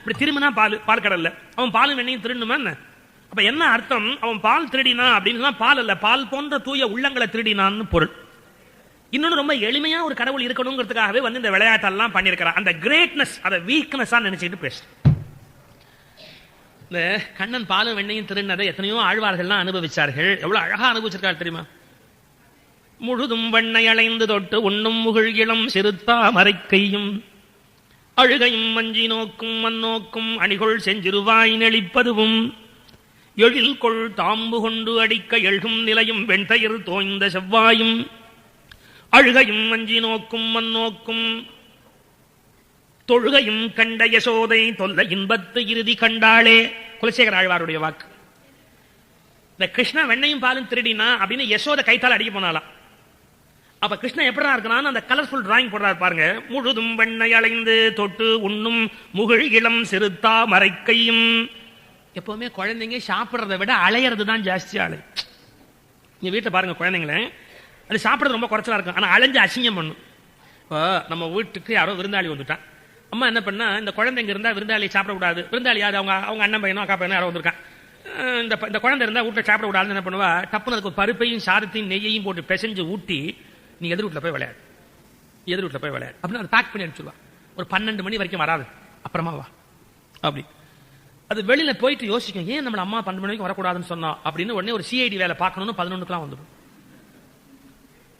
இப்படி திரும்பினா பால் கடல்ல அவன் பாலும் வெண்ணையும் திருடணுமா என்ன? அப்ப என்ன அர்த்தம்? அவன் பால் திருடினா அப்படின்னு பால் அல்ல, பால் போன்ற தூய உள்ளங்களை திருடினான்னு பொருள். இன்னொன்னு ரொம்ப எளிமையா ஒரு கடவுள் இருக்கணுங்கிறதுக்காகவே இந்த விளையாட்டெல்லாம் பண்ணியிருக்கிறான். அந்த கிரேட்னஸ் அதை வீக்னஸா நினைச்சிட்டு பேச. இந்த கண்ணன் பாலும் வெண்ணையும் திருடினதை எத்தனையோ ஆழ்வார்கள்லாம் அனுபவிச்சார்கள். எவ்வளவு அழகா அனுபவிச்சிருக்காரு தெரியுமா? முழுதும் வெண்ணை அலைந்து தொட்டு உண்ணும் முகிழ் இளம் சிறுத்தா மறைக்கையும் அழுகையும் மஞ்சி நோக்கும் மண்ணோக்கும் அணிகொள் செஞ்சிருவாய் நெளிப்பதுவும் எழில் கொள் தாம்பு கொண்டு அடிக்க எழுகும் நிலையும் வெண்தயிர் தோய்ந்த செவ்வாயும் அழுகையும் மஞ்சி நோக்கும் மண்ணோக்கும் தொழுகையும் கண்ட யசோதை தொல்ல இன்பத்து இறுதி கண்டாளே. குலசேகர ஆழ்வாருடைய வாக்கு. இந்த கிருஷ்ண வெண்ணையும் பாலும் திருடினா அப்படின்னு யசோதை கைத்தால் அடிக்க போனாலாம். அப்ப கிருஷ்ணன் எப்படிதான் இருக்கிறான்? அந்த கலர்ஃபுல் டிராயிங் போடுறாரு பாருங்க. முழுதும் வெண்ணை அலைந்து தொட்டு உண்ணும் முகிழ் இளம் சிறுத்தா மறைக்கையும். எப்பவுமே குழந்தைங்க சாப்பிட்றதை விட அலையிறது தான் ஜாஸ்தி அலை. நீங்க வீட்டில் பாருங்க குழந்தைங்கள, அது சாப்பிட்றது ரொம்ப குறைச்சலா இருக்கும், ஆனா அலைஞ்சு அசிங்கம் பண்ணும். இப்போ நம்ம வீட்டுக்கு யாரோ விருந்தாளி வந்துட்டான். அம்மா என்ன பண்ணா, இந்த குழந்தைங்க இருந்தா விருந்தாளி சாப்பிடக்கூடாது. விருந்தாளி யாரு? அவங்க அண்ணன் பையனோ அக்கா பையனோ யாரோ வந்திருக்கான். இந்த குழந்தை இருந்தா வீட்டில் சாப்பிடக்கூடாதுன்னு என்ன பண்ணுவா, டப்புனு அதுக்கு பருப்பையும் சாதத்தையும் நெய்யையும் போட்டு பிசைஞ்சு ஊட்டி நீ எதிர் வீட்டில் போய் விளையாடு, எதிர் வீட்டில் போய் விளையாடு அப்படின்னு அதை பேக் பண்ணி அனுப்பிச்சுடுவா. ஒரு 12 மணி வரைக்கும் வராது, அப்புறமா வா அப்படி. அது வெளியில போயிட்டு யோசிக்கும், ஏன் நம்ம அம்மா 12 மணி வரைக்கும் வரக்கூடாதுன்னு சொன்னா அப்படின்னு. உடனே ஒரு சிஐடி வேலை பார்க்கணும்னு 11க்குலாம் வந்துடும்.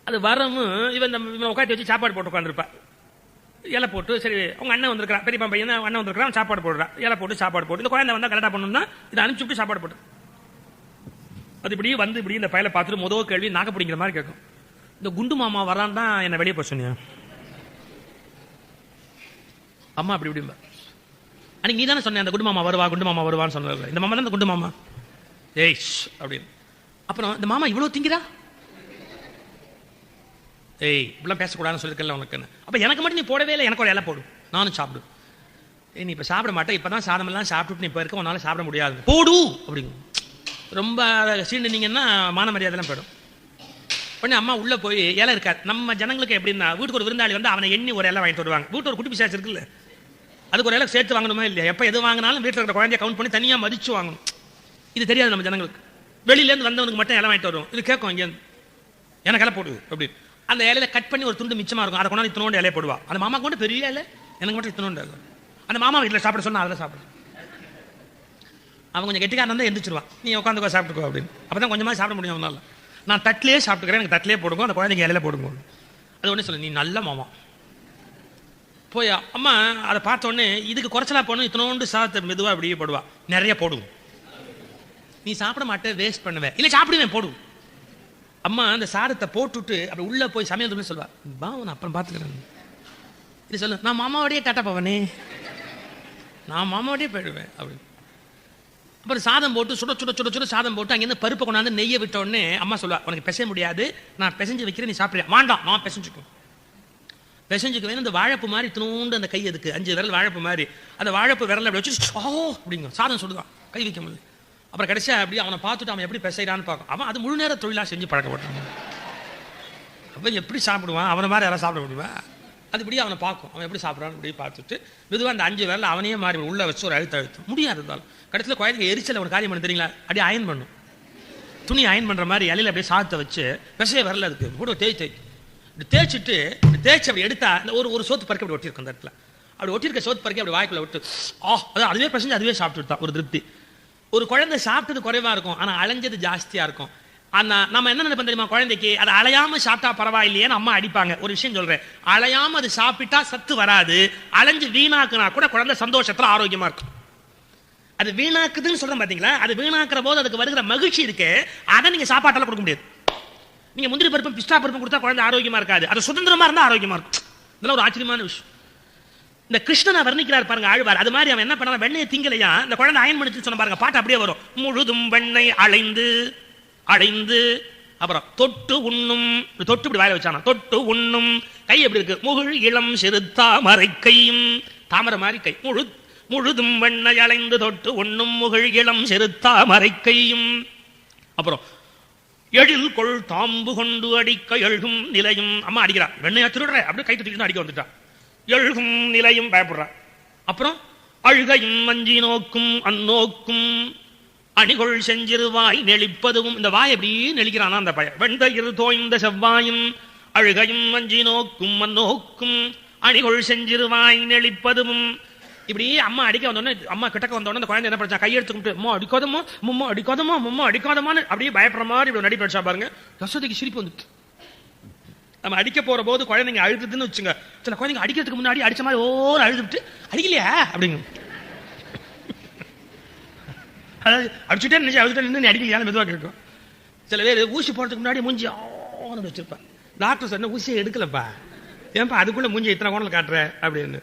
அது வரவும் இவன் உட்காந்து வச்சு சாப்பாடு போட்டு உட்காந்துருப்பா. இலை போட்டு, சரி அவங்க அண்ணன் வந்திருக்கான், பெரியப்பா பையன் அண்ணன் வந்திருக்கான், சாப்பாடு போடுறான். இலை போட்டு சாப்பாடு போட்டு இந்த குழந்தை வந்தா கரெக்டாக பண்ணணும்னா இதை அனுப்பிச்சு விட்டு சாப்பாடு போட்டு அது இப்படி வந்து இப்படி இந்த பையலை பார்த்துட்டு முதல் கேள்வி நாக்க பிடிக்கிற மாதிரி கேட்கும். இந்த குண்டு மாமா வரான் தான் என்ன வெளியே போய் சொன்னியா அம்மா அப்படி இப்படி. அன்னைக்கு நீ தானே சொன்ன அந்த குண்டு மாமா வருவான்னு சொன்ன. இந்த மாமா தான் இந்த குண்டு மாமா. ஏய் அப்படின்னு. அப்புறம் இந்த மாமா இவ்வளவு திங்கிறா, ஏய் இப்படிலாம் பேசக்கூடாதுன்னு சொல்லிருக்கல உனக்கு. அப்ப எனக்கு மட்டும் நீ போடவே இல்லை, எனக்கு ஒரு இலை போடும், நானும் சாப்பிடு. ஏய் நீ இப்ப சாப்பிட மாட்டேன், இப்பதான் சாதம் எல்லாம் சாப்பிட்டு நீ இப்ப இருக்க, உன்னால சாப்பிட முடியாது, போடு அப்படிங்க. ரொம்ப சீண்டுனீங்கன்னா மான மரியாதைலாம் போயிடும். உடனே அம்மா உள்ள போய் இலை இருக்காது. நம்ம ஜனங்களுக்கு எப்படின்னா, வீட்டுக்கு ஒரு விருந்தாளி வந்து அவனை எண்ணி ஒரு இலை வாங்கிட்டு வருவாங்க. வீட்டு ஒரு குட்டி பிசாச்சு இருக்குல்ல, அதுக்கு ஒரு இலை சேர்த்து வாங்கணுமா இல்லையா? எப்ப எது வாங்கினாலும் வீட்டில் இருக்கிற குழந்தைய கவுண்ட் பண்ணி தனியா மதிச்சு வாங்கணும். இது தெரியாது நம்ம ஜனங்களுக்கு. வெளியிலேருந்து வந்தவனுக்கு மட்டும் இலை வாங்கிட்டு வரும். இது கேட்கும், இங்கே எனக்கு இலை போடு அப்படி. அந்த இலையில கட் பண்ணி ஒரு துண்டு மிச்சமா இருக்கும், அதை கொண்டாந்து இத்தனோண்டு இலையை போடுவா. அந்த மாமா கொண்டு பெரிய இலை, எனக்கு மட்டும் இத்தனோண்டு இல்லை. அந்த மாமா வீட்டில் சாப்பிட சொன்னா அதில் சாப்பிடு. அவன் கொஞ்சம் கெட்டிக்காரன் தான் எந்திரிச்சிருவான், நீ உட்காந்துக்கோ சாப்பிட்டுக்கோ அப்படின்னு. அப்பதான் கொஞ்சமா சாப்பிட முடியும் அவனால. நான் தட்டிலே சாப்பிட்டுக்கிறேன், எனக்கு தட்டிலே போடுங்க, அந்த குழந்தைங்க இலையில போடுங்க. அது ஒண்ணு சொல்லு, நீ நல்ல மாமா. போய் அம்மா அதை பார்த்த உடனே இதுக்கு குறைச்சலா போகணும், இத்தனோண்டு சாதத்தை மெதுவா அப்படியே போடுவா. நிறைய போடுவோம், நீ சாப்பிட மாட்டே, வேஸ்ட் பண்ணுவேன். இல்லை சாப்பிடுவேன், போடுவோம். அம்மா அந்த சாதத்தை போட்டுட்டு அப்படி உள்ள போய் சமையல் சொல்வா, பா நான் அப்புறம் பார்த்துக்கிறேன். இது சொல்லு, நான் மாமாவோடையே டாட்டா போவனே, நான் மாமாவோடையே போயிடுவேன் அப்படின்னு. அப்புறம் சாதம் போட்டு சுட சுட சுட சுட சாதம் போட்டு அங்கேருந்து பருப்பை கொண்டாந்து நெய்யை விட்ட உடனே அம்மா சொல்லுவா, உனக்கு பிசைய முடியாது, நான் பிசைஞ்சு வைக்கிறேன், நீ சாப்பிடுறியா? வேண்டாம், நான் பிசைஞ்சுக்குவேன். இந்த வாழைப்பு மாதிரி தினோண்டு அந்த கை எதுக்கு, 5 விரல் வாழைப்பு மாதிரி, அந்த வாழைப்பு விரல் அப்படி வச்சு அப்படிங்க சாதம் சுடுதான், கை வைக்க முடியல. அப்புறம் கடைசியா அப்படி அவனை பார்த்துட்டு அவன் எப்படி பிசைறான்னு பார்க்கும். அவன் அது முழு நேர தொழிலா செஞ்சு பழக்கப்பட்டான். அவன் எப்படி சாப்பிடுவான், அவனை மாதிரி யாராவது சாப்பிட முடியுமா? அது இப்படி அவனை பார்க்கும், அவன் எப்படி சாப்பிட்றான்னு இப்படி பார்த்துட்டு மெதுவாக அந்த 5 விரல் அவனையே மாறி உள்ள வச்சு ஒரு அழுத்தம் முடியாது. இருந்தாலும் கடைசியில் குழந்தைங்க எரிச்சல் ஒரு காரியம் பண்ண தெரியுங்களா, அப்படியே அயன் பண்ணும், துணி அயன் பண்ற மாதிரி இலையில அப்படியே சாதத்தை வச்சு பிசைய வரல அதுக்கு கூட தேய்ச்சிட்டு அப்படி எடுத்தா ஒரு சோத்து பறக்க அப்படி ஒட்டியிருக்கும். அந்த இடத்துல அப்படி ஒட்டியிருக்க சோத்து பறக்க அப்படி வாய்க்குள்ள விட்டு அதுவே பிசைஞ்சு அதுவே சாப்பிட்டு தான் ஒரு திருப்தி. ஒரு குழந்தை சாப்பிட்டது குறைவா இருக்கும், ஆனா அலைஞ்சது ஜாஸ்தியா இருக்கும். ஆனா நம்ம என்ன நினைப்போம் தெரியுமா, குழந்தைக்கு அதை அலையாம சாப்பிட்டா பரவாயில்லையேன்னு அம்மா அடிப்பாங்க. ஒரு விஷயம் சொல்றேன், அலையாம அது சாப்பிட்டா சத்து வராது, அலைஞ்சு வீணாக்குனா கூட குழந்தை சந்தோஷத்துல ஆரோக்கியமா இருக்கும். அது வீணாக்குதுன்னு சொல்றேன் பாத்தீங்களா, அது வீணாக்குற போது அதுக்கு வருகிற மகிழ்ச்சி இருக்கு, அதை நீங்க சாப்பாட்டால கொடுக்க முடியாது. நீங்க முந்திரி பருப்பும் பிஸ்டா பருப்பும் கொடுத்தா குழந்தை ஆரோக்கியமா இருக்காது, அது சுதந்திரமா இருந்தா ஆரோக்கியமா இருக்கும். இதெல்லாம் ஒரு ஆச்சரியமான விஷயம். இந்த கிருஷ்ணனை வர்ணிக்கிறார் பாருங்க ஆழ்வார். அது மாதிரி அவன் என்ன பண்ண, வெண்ணையை திங்கலையா, இந்த குழந்தை அயன் பண்ணிச்சு சொன்ன பாருங்க, பாட்டு அப்படியே வரும். முழுதும் வெண்ணை அலைந்து அப்புறம் தொட்டு உண்ணும், தொட்டு இப்படி வாயில வச்சானா, தொட்டு உண்ணும் கை எப்படி இருக்கு, முகிழ் இளம் சிறுத்தா மறைக்கையும், தாமரை மாதிரி கை. முழுதும் வெண்ணை அலைந்து தொட்டு உண்ணும் முகிழ் இளம் சிறுத்தா மறைக்கையும். அப்புறம் எழில் கொள் தாம்பு கொண்டு அடிக்க எழுகும் நிலையும். அம்மா அடிக்கிறா, வெண்ணையா திருடுற அப்படியே கை தூக்கிட்டு அடிக்க வந்துட்டா. எழுகும் நிலையும் பயப்படுறா. அப்புறம் அழுகையும் வஞ்சி நோக்கும் அந்நோக்கும் அணிகொள் செஞ்சிருவாய் நெளிப்பதும். இந்த வாய் எப்படி நெளிக்கிறானா அந்த பய. வெண்தயிர் தோய்ந்த செவ்வாயும் அழுகையும் வஞ்சி நோக்கும் அந்நோக்கும் அணிகொள் செஞ்சிருவாய் நெளிப்பதும். இப்படி அம்மா அடிக்க வந்தோடனே, அம்மா கிட்டக்க வந்தோடனே அந்த குழந்தை என்ன பண்ணா, கையெடுத்து கும்பிட்டு அம்மா அடிக்காதமா மும்மா அடிக்காதமா மும்மா அடிக்காதமான்னு அப்படியே பயப்படுற மாதிரி இப்படி நடிப்பு வச்சா பாருங்க. யசோதைக்கு சிரிப்பு வந்துட்டு. நம்ம அடிக்க போற போது குழந்தைங்க அழுதுன்னு வச்சுங்க, சில குழந்தைங்க அடிக்கிறதுக்கு முன்னாடி அடிச்ச மாதிரி ஓர் அழுதுட்டு அடிக்கலையா அப்படிங்க. அதாவது அடிச்சுட்டே நினைச்சு அழுதுட்டே நின்று அடிக்கலையா மெதுவாக கேட்கும். சில பேர் ஊசி போடுறதுக்கு முன்னாடி மூஞ்சி ஆன்னு வச்சிருப்பேன். டாக்டர் சொன்ன ஊசியை எடுக்கலப்பா, ஏன்பா அதுக்குள்ள மூஞ்சி இத்தனை கோணல் காட்டுற அப்படின்னு.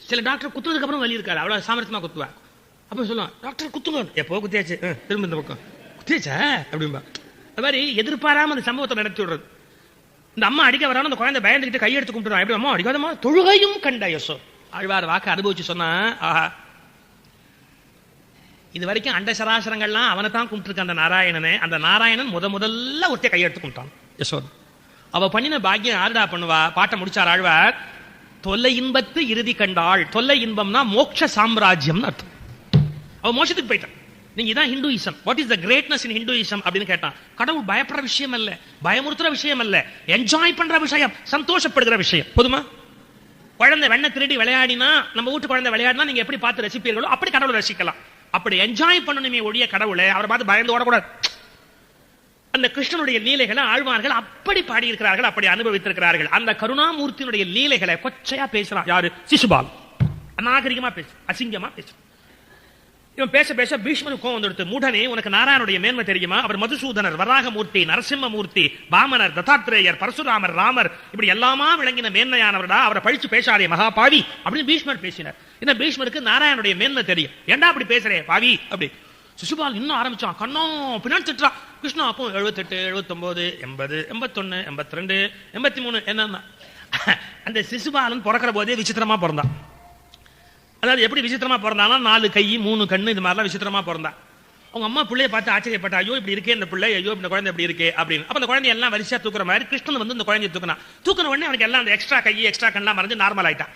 சில டாக்டர் குத்துறதுக்கு அப்புறம் வலி இருக்காது, அவ்வளவு சாமர்த்தியமா குத்துவேன். அப்ப சொல்லுவான், டாக்டர் குத்துங்க, எப்போ குத்தியாச்சு, திரும்ப இந்த பக்கம் குத்தியாச்சா அப்படின்பா. அது மாதிரி எதிர்பாராம அந்த சம்பவத்தை நடத்தி விடுறது. இந்த அம்மா அடிக்க வரான அந்த குழந்தை பயந்துகிட்டு கையெடுத்து கும்பிட்டுறான். எப்படி அம்மா அடிக்காதம்மா தொழுகையும் கண்ட யசோ. ஆழ்வார் வாக்கு அனுபவிச்சு சொன்னா, ஆஹா இது வரைக்கும் அண்ட சராசரங்கள்லாம் அவனை தான் கும்பிட்டுருக்க அந்த நாராயணனே. அந்த நாராயணன் முதல்ல ஒருத்தைய கையெடுத்து கும்பிட்டான் யசோத். அவ பண்ணின பாக்கியம் யாருடா பண்ணுவா? பாட்டை முடிச்சார் ஆழ்வார். தொல்லை இன்பத்து இறுதி கண்டாள். தொல்லை இன்பம்னா மோட்ச சாம்ராஜ்யம் அர்த்தம். அவ மோட்சத்துக்கு போயிட்டான். நீங்க இதான் Hinduism. What is the greatness in Hinduism அப்படின்னு கேட்டான். கடவுள் பயப்படுற விஷயம் அல்ல, பயமுறுத்துற விஷயம் அல்ல, என்ஜாய் பண்ற விஷயம், சந்தோஷப்படுகிற விஷயம். போதுமா? குழந்தை வெண்ணை திருடி விளையாடினா, நம்ம வீட்டு குழந்தை விளையாடினா நீங்க எப்படி பார்த்து ரசிப்பீர்களோ அப்படி கடவுளை ரசிக்கலாம். அப்படி என்ஜாய் பண்ணணுமே ஒழிய கடவுளை அவரை பார்த்து பயந்து ஓடக்கூடாது. அந்த கிருஷ்ணனுடைய லீலைகளை ஆழ்வார்கள் அப்படி பாடியிருக்கிறார்கள், அப்படி அனுபவித்திருக்கிறார்கள். அந்த கருணாமூர்த்தியினுடைய லீலைகளை கொச்சையா பேசுறான் யாரு? சிசுபால். அநாகரிகமா பேசு, அசிங்கமா பேசு. இவன் பேச பேச பீஷ்மனுக்கு கோவம் வந்துடுத்து. மூடனே, உனக்கு நாராயணுடைய மேன்மை தெரியுமா? அவர் மதுசூதனர், வராகமூர்த்தி, நரசிம்மமூர்த்தி, பாமனர், தத்தாத்ரேயர், பரசுராமர், ராமர், இப்படி எல்லாமா விளங்கின மேன்மையானவர்டா. அவரை பழிச்சு பேசாதே மகா பாவி அப்படின்னு பீஷ்மர் பேசினார். என்ன பீஷ்மருக்கு நாராயணுடைய மேன்மை தெரியும், ஏண்டா அப்படி பேசுறே பாவி அப்படி. சிசுபால் இன்னும் ஆரம்பிச்சான், கண்ணோ பின்னாடி திட்டுறான். கிருஷ்ணா அப்போ 78, 79, 80, 81, 82, 83 என்னன்னா அந்த சிசுபாலன் பிறக்கிற போதே விசித்திரமா பிறந்தான். அதாவது எப்படி விசித்திரமா பிறந்தானா, 4 கை 3 கண்ணு இது மாதிரிலாம் விசித்திரமா பிறந்தான். அவங்க அம்மா பிள்ளைய பார்த்து ஆச்சரியப்பட்டா, ஐயோ இப்படி இருக்கே இந்த பிள்ளை, ஐயோ இந்த குழந்தை இப்படி இருக்கே அப்படின்னு. அப்ப அந்த குழந்தை எல்லாம் வரிசையா தூக்குற மாதிரி கிருஷ்ணன் வந்து இந்த குழந்தைய தூக்கின உடனே அவனுக்கு எல்லாம் அந்த எக்ஸ்ட்ரா கை எக்ஸ்ட்ரா கண்ணெல்லாம் மறைஞ்சு நார்மல் ஆயிட்டான்.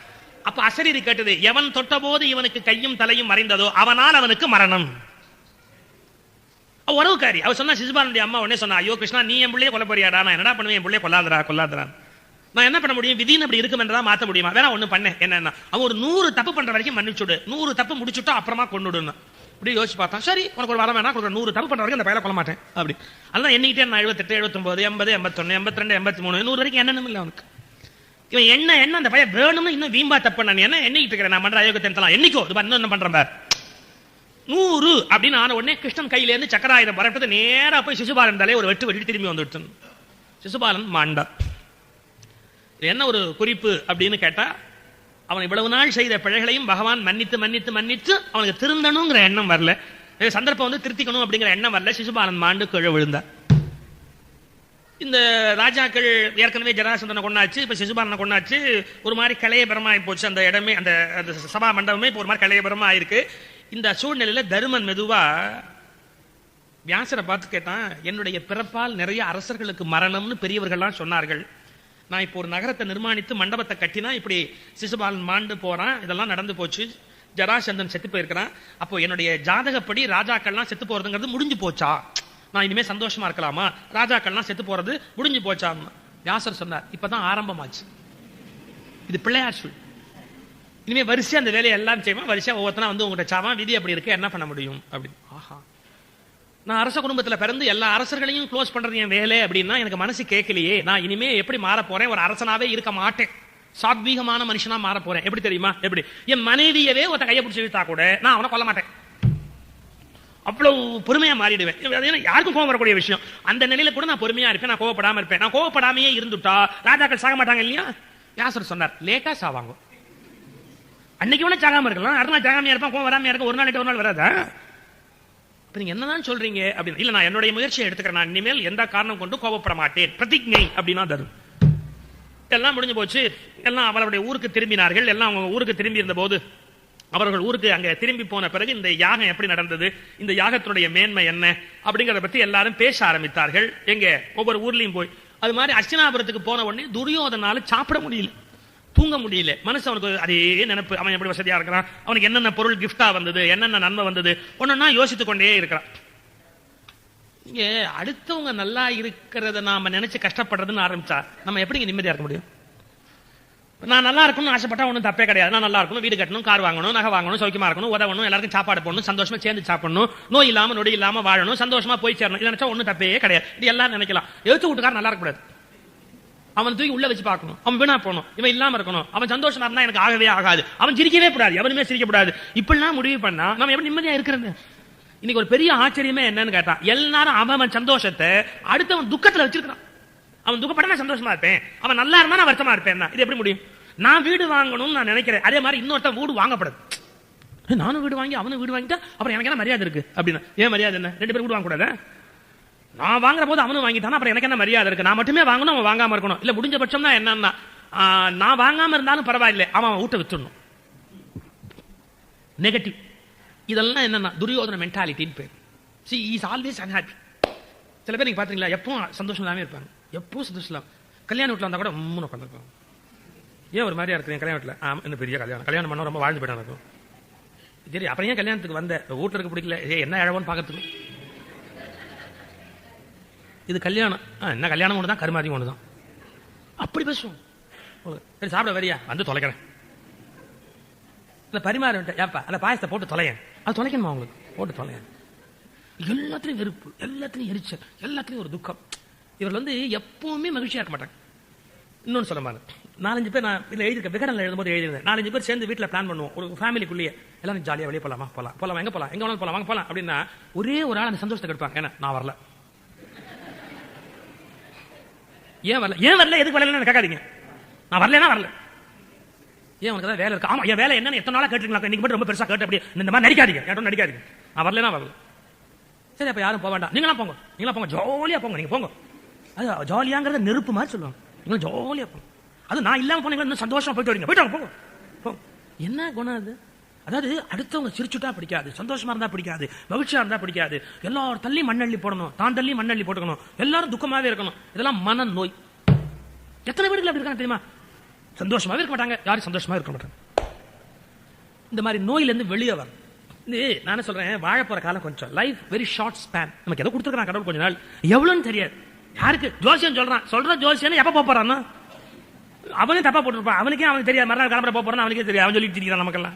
அப்ப அசரீரி கேட்டது, எவன் தொட்ட போது இவனுக்கு கையும் தலையும் மறைந்ததோ அவனால் அவனுக்கு மரணம். உறவுக்காரி அவ சொன்னா, சிசுபாலனுடைய அம்மா உடனே சொன்னா, ஐயோ கிருஷ்ணா நீ என் பிள்ளைய கொல்ல போறியாடா, நான் என்னடா பண்ணுவேன், என் பிள்ளைய கொல்லாதரா, நான் என்ன பண்ண முடியும், விதின்னு அப்படி இருக்கும் என்றா மாத்த முடியுமா? வேணா ஒண்ணு பண்ண என்னன்னா, அவன் ஒரு 100 தப்பு பண்ற வரைக்கும் மன்னிச்சுடு, 100 தப்பு முடிச்சுட்டா அப்புறமா கொண்டுடுன்னு. இப்படி யோசிச்சு பார்த்தா, சரி உனக்கு ஒரு வரம் வேணா, 100 தப்பு பண்ற வரைக்கும் அந்த பையனை கொல்ல மாட்டேன் அப்படி. அதெல்லாம் எண்ணிக்கிட்டே நான் 78, 79, 80, 81, 82, 83, 100 வரைக்கும் என்னன்னு இல்லை அவனுக்கு. இவன் என்ன அந்த பையன் வேணும்னு இன்னும் வீம்பா தப்பு நான் என்ன எண்ணிக்கிட்டு இருக்கிறேன், நான் பண்ற அயோகத்தை என்னைக்கோ இன்னும் பண்றேன் பார் 100 அப்படின்னு ஆன உடனே கிருஷ்ணன் கையில இருந்து சக்கராயுதம் வரப்பது நேரா போய் சிசுபாலன் தலையை ஒரு வெட்டு வெட்டி திரும்பி வந்துட்டு சிசுபாலன் மாண்டா. என்ன ஒரு குறிப்பு அப்படின்னு கேட்டா, அவன் இவ்வளவு நாள் செய்த பிழைகளையும் பகவான் மன்னித்து மன்னித்து மன்னித்து அவனுக்கு திருந்தணுங்கிற எண்ணம் வரல, சந்தர்ப்பம் வந்து திருத்திக்கணும் அப்படிங்கிற எண்ணம் வரல. சிசுபாலன் மாண்டு கீழே விழுந்தார். இந்த ராஜாக்கள் ஏற்கனவே ஜராசந்தனை கொண்டாச்சு, இப்ப சிசுபாலனை கொண்டாச்சு. ஒரு மாதிரி கலையபரமாயி போச்சு அந்த இடமே, அந்த சபா மண்டபமே இப்ப ஒரு மாதிரி கலையபரமா ஆயிருக்கு. இந்த சூழ்நிலையில தருமன் மெதுவா வியாசரை பார்த்து கேட்டான், என்னுடைய பிறப்பால் நிறைய அரசர்களுக்கு மரணம்னு பெரியவர்கள்லாம் சொன்னார்கள். நான் இப்போ ஒரு நகரத்தை நிர்மாணித்து மண்டபத்தை கட்டினா இப்படி சிசுபாலன் மாண்டு போறான், இதெல்லாம் நடந்து போச்சு, ஜராசந்தன் செத்து போயிருக்கிறான். அப்போ என்னுடைய ஜாதகப்படி ராஜாக்கள்லாம் செத்து போறதுங்கிறது முடிஞ்சு போச்சா, நான் இனிமே சந்தோஷமா இருக்கலாமா, ராஜாக்கள்லாம் செத்து போறது முடிஞ்சு போச்சா? வியாசர் சொன்னார், இப்பதான் ஆரம்பமாச்சு, இது பிள்ளையார் சொல், இனிமே வரிசையா அந்த வேலையை எல்லாம் செய்வான், வரிசையா ஒவ்வொருத்தனா வந்து உங்கள்கிட்ட சாவான், விதி அப்படி இருக்கு, என்ன பண்ண முடியும் அப்படின்னு. ஆஹா, நான் அரச குடும்பத்துல பிறந்து எல்லா அரசர்களையும் க்ளோஸ் பண்றது என் வேலை அப்படின்னா எனக்கு மனசு கேட்கலையே. நான் இனிமே எப்படி மாற போறேன், ஒரு அரசனாவே இருக்க மாட்டேன், சாத்வீகமான மனுஷனா மாற போறேன். எப்படி தெரியுமா? எப்படி என் மனைவியவே ஒருத்த கையை பிடிச்சி இழுத்தா கூட நான் அவனை கொல்ல மாட்டேன், அவ்வளவு பொறுமையா மாறிடுவேன். யாருக்கும் கோவம் வரக்கூடிய விஷயம். அந்த நிலையில கூட நான் பொறுமையா இருப்பேன், நான் கோவப்படாம இருப்பேன். நான் கோவப்படாமையே இருந்துட்டா ராஜாக்கள் சாக மாட்டாங்க இல்லையா? வியாசர் சொன்னார், லேட்டா சாவாங்க. அன்னைக்கு வேணா சாகாம இருக்கலாம், அடுத்த நாள் சாகாமையா இருப்பான், கோவம் வராமையா இருக்க, ஒரு நாள் ஒரு நாள் வராதா? நீங்க என்னதான் சொல்றீங்க அப்படின்னு. இல்ல, நான் என்னுடைய முயற்சியை எடுத்துக்கிறேன், நான் இனிமேல் எந்த காரணம் கொண்டு கோபப்பட மாட்டேன், பிரதிஜை அப்படின்னா தரும். எல்லாம் முடிஞ்சு போச்சு. எல்லாம் அவருடைய ஊருக்கு திரும்பினார்கள். எல்லாம் அவங்க ஊருக்கு திரும்பி இருந்த போது, அவர்கள் ஊருக்கு அங்க திரும்பி போன பிறகு இந்த யாகம் எப்படி நடந்தது, இந்த யாகத்தினுடைய மேன்மை என்ன அப்படிங்கறத பத்தி எல்லாரும் பேச ஆரம்பித்தார்கள். எங்க ஒவ்வொரு ஊர்லயும் போய். அது மாதிரி அர்ச்சனாபுரத்துக்கு போன உடனே துரியோதனால சாப்பிட முடியல. தூங்க முடியல, மனசு அவனுக்கு அதே நினைப்பு. அவன் எப்படி வசதியா இருக்கிறான், அவனுக்கு என்னென்ன பொருள் கிஃப்டா வந்தது, என்னென்ன நன்மை வந்தது, ஒன்னொன்னா யோசித்துக் கொண்டே இருக்கிறான். நீங்க அடுத்தவங்க நல்லா இருக்கிறத நாம நினைச்சு கஷ்டப்படுறதுன்னு ஆரம்பிச்சா நம்ம எப்படிங்க நிம்மதியா இருக்க முடியும்? நான் நல்லா இருக்கணும்னு ஆசைப்பட்டா ஒன்றும் தப்பே கிடையாது. நான் நல்லா இருக்கணும், வீடு கட்டணும், கார் வாங்கணும், நகை வாங்கணும், சௌக்கியமா இருக்கணும், உதவணும், எல்லாருக்கும் சாப்பாடு போடணும், சந்தோஷமா சேர்ந்து சாப்பிடணும், நோய் இல்லாம நொடி இல்லாம வாழணும், சந்தோஷமா போய் சேரணும். இது நினைச்சா ஒன்றும் தப்பே கிடையாது. இது எல்லாம் நினைக்கலாம். எழுத்து வீட்டுக்காரன் நல்லா இருக்கக்கூடாது, அவன் தூக்கி உள்ள வச்சு பார்க்கணும், அவன் வீணா போகணும், இவன் இல்லாம இருக்கணும், அவன் சந்தோஷமா இருந்தா எனக்கு ஆகவே ஆகாது, அவன் சிரிக்கவே கூடாது, எவனுமே சிரிக்கக்கூடாது. இப்படிலாம் முடிவு பண்ணா நம்ம எப்படி நிம்மதியா இருக்கிறது? இன்னைக்கு ஒரு பெரிய ஆச்சரியமே என்னன்னு கேட்டா, எல்லாரும் அவன் சந்தோஷத்தை அடுத்தவன் துக்கத்துல வச்சிருக்கான். அவன் துக்கப்பட நான் சந்தோஷமா இருப்பேன், அவன் நல்லா இருந்தா நான் வருத்தமா இருப்பேன். இது எப்படி முடியும்? நான் வீடு வாங்கணும்னு நான் நினைக்கிறேன், அதே மாதிரி இன்னொருத்த வீடு வாங்கப்படுது. நானும் வீடு வாங்கி அவனும் வீடு வாங்கிட்டா அப்புறம் எனக்கு என்ன மரியாதை இருக்கு அப்படின்னா? ஏன் மரியாதை என்ன? ரெண்டு பேரும் வீடு வாங்க கூடாது? நான் வாங்குற போது அவனும் வாங்கிட்டானா அப்புறம் எனக்கு என்ன மரியாதை இருக்கு? நான் மட்டுமே வாங்கணும், அவன் வாங்காம இருக்கணும். இல்ல முடிஞ்ச பட்சம்னா என்னன்னா, நான் வாங்காம இருந்தாலும் பரவாயில்லை, அவன் வீட்டை வித்துடணும். நெகட்டிவ். இதெல்லாம் என்னன்னா துரியோதன மென்டாலிட்டின்னு பேர். See, he is always unhappy. சில பேர் நீங்க பாத்தீங்களா, எப்பவும் சந்தோஷம் இல்லாம இருப்பாங்க, எப்பவும் சந்தோஷம் இல்லாம. கல்யாண வீட்டுல வந்தா கூட மூணு உட்காந்துருப்பாங்க. ஏன் ஒரு மாதிரியா இருக்கு கல்யாண வீட்டுல? இன்னும் பெரிய கல்யாணம் பண்ண ரொம்ப வாழ்ந்து போயிட்டா இருக்கும். சரி, அப்புறம் ஏன் கல்யாணத்துக்கு வந்த? வீட்டுல இருக்க பிடிக்கல, என்ன இழவோன்னு பாக்கிறதுக்கு. இது கல்யாணம், என்ன கல்யாணம் ஒண்ணுதான், கருமாதி ஒண்ணுதான். அப்படி பேசுவோம். சரி, சாப்பிட வரியா? வந்து தொலைக்கிறேன். பரிமாற ஏப்பா அந்த பாயசத்தை போட்டு தொலையன், அது தொலைக்கணுமா உங்களுக்கு? போட்டு தொலையன். எல்லாத்திலையும் வெறுப்பு, எல்லாத்திலையும் எரிச்சல், எல்லாத்திலையும் ஒரு துக்கம். இவர்கள் எப்பவுமே மகிழ்ச்சியா இருக்க மாட்டாங்க. இன்னொன்னு சொல்ல மாதிரி 4-5 பேர் நான் இதுல எழுதிருக்கேன், விகடனில் எழுதும்போது எழுதிருந்தேன். 4-5 பேர் சேர்ந்து வீட்டில் பிளான் பண்ணுவோம், ஒரு ஃபேமிலிக்குள்ளேயே எல்லாரும் ஜாலியா வெளியே போலாமா, போலாம், எங்க போலாம், எங்க வேணாலும் போலாம், வாங்க போலாம் அப்படின்னா ஒரே ஒரு ஆள் அந்த சந்தோஷத்தை கெடுப்பாங்க. ஏன்னா நான் வரல, ஏன் வரல, எதுக்கு வரலன்னு கேட்காதீங்க. நான் வரலன்னா வரல. ஏன் உனக்கு தான் வேலை இருக்கு? ஆமா, என் வேலை என்னன்னு எத்தனை நாளா கேட்டுருக்கலாம், இன்னைக்கு மட்டும் ரொம்ப பெருசா கேட்டு அப்படி இந்த மாதிரி நடிக்காதீங்க, கேட்டோம் நடிக்காதீங்க. நான் வரலன்னா வரல. சரி, அப்ப யாரும் போக வேண்டாம், நீங்களாம் போங்க, ஜாலியா போங்க, நீங்க போங்க. அது ஜாலியாங்கிறத நெருப்பு மாதிரி சொல்லுவாங்க. நீங்களும் ஜாலியா போங்க. அது நான் இல்லாம போனீங்க இன்னும் சந்தோஷமா போயிட்டு வரீங்க, போயிட்டு போங்க. என்ன குணம் அது? அதாவது அடுத்தவங்க சிரிச்சுட்டா பிடிக்காது, சந்தோஷமா இருந்தா பிடிக்காது, மகிழ்ச்சியா இருந்தா பிடிக்காது. எல்லாரும் தள்ளி மண்ணள்ளி போடணும், தான் தள்ளி மண்ணள்ளி போட்டுக்கணும், எல்லாரும் துக்கமாவே இருக்கணும். இதெல்லாம் மன நோய். எத்தனை பேருக்கு அப்படி இருக்காங்க தெரியுமா? சந்தோஷமாவே இருக்க மாட்டாங்க, யாரும் சந்தோஷமா இருக்க மாட்டாங்க. இந்த மாதிரி நோயில இருந்து வெளியே வர நான் சொல்றேன், வாழ போற காலம் கொஞ்சம், லைஃப் வெரி ஷார்ட் ஸ்பேன். நமக்கு எதை கொடுத்துருக்கான் கடவுள் கொஞ்ச நாள், எவ்வளவுன்னு தெரியாது யாருக்கு. ஜோசியம் சொல்ற ஜோசியம் எப்ப போறான், அவனே தப்பா போட்டுருப்பான், அவனுக்கு தெரியாது, மறுநாள் கிளம்புற போறான் அவனுக்கே தெரியாது, அவன் சொல்லிட்டு தெரியும். நமக்கெல்லாம்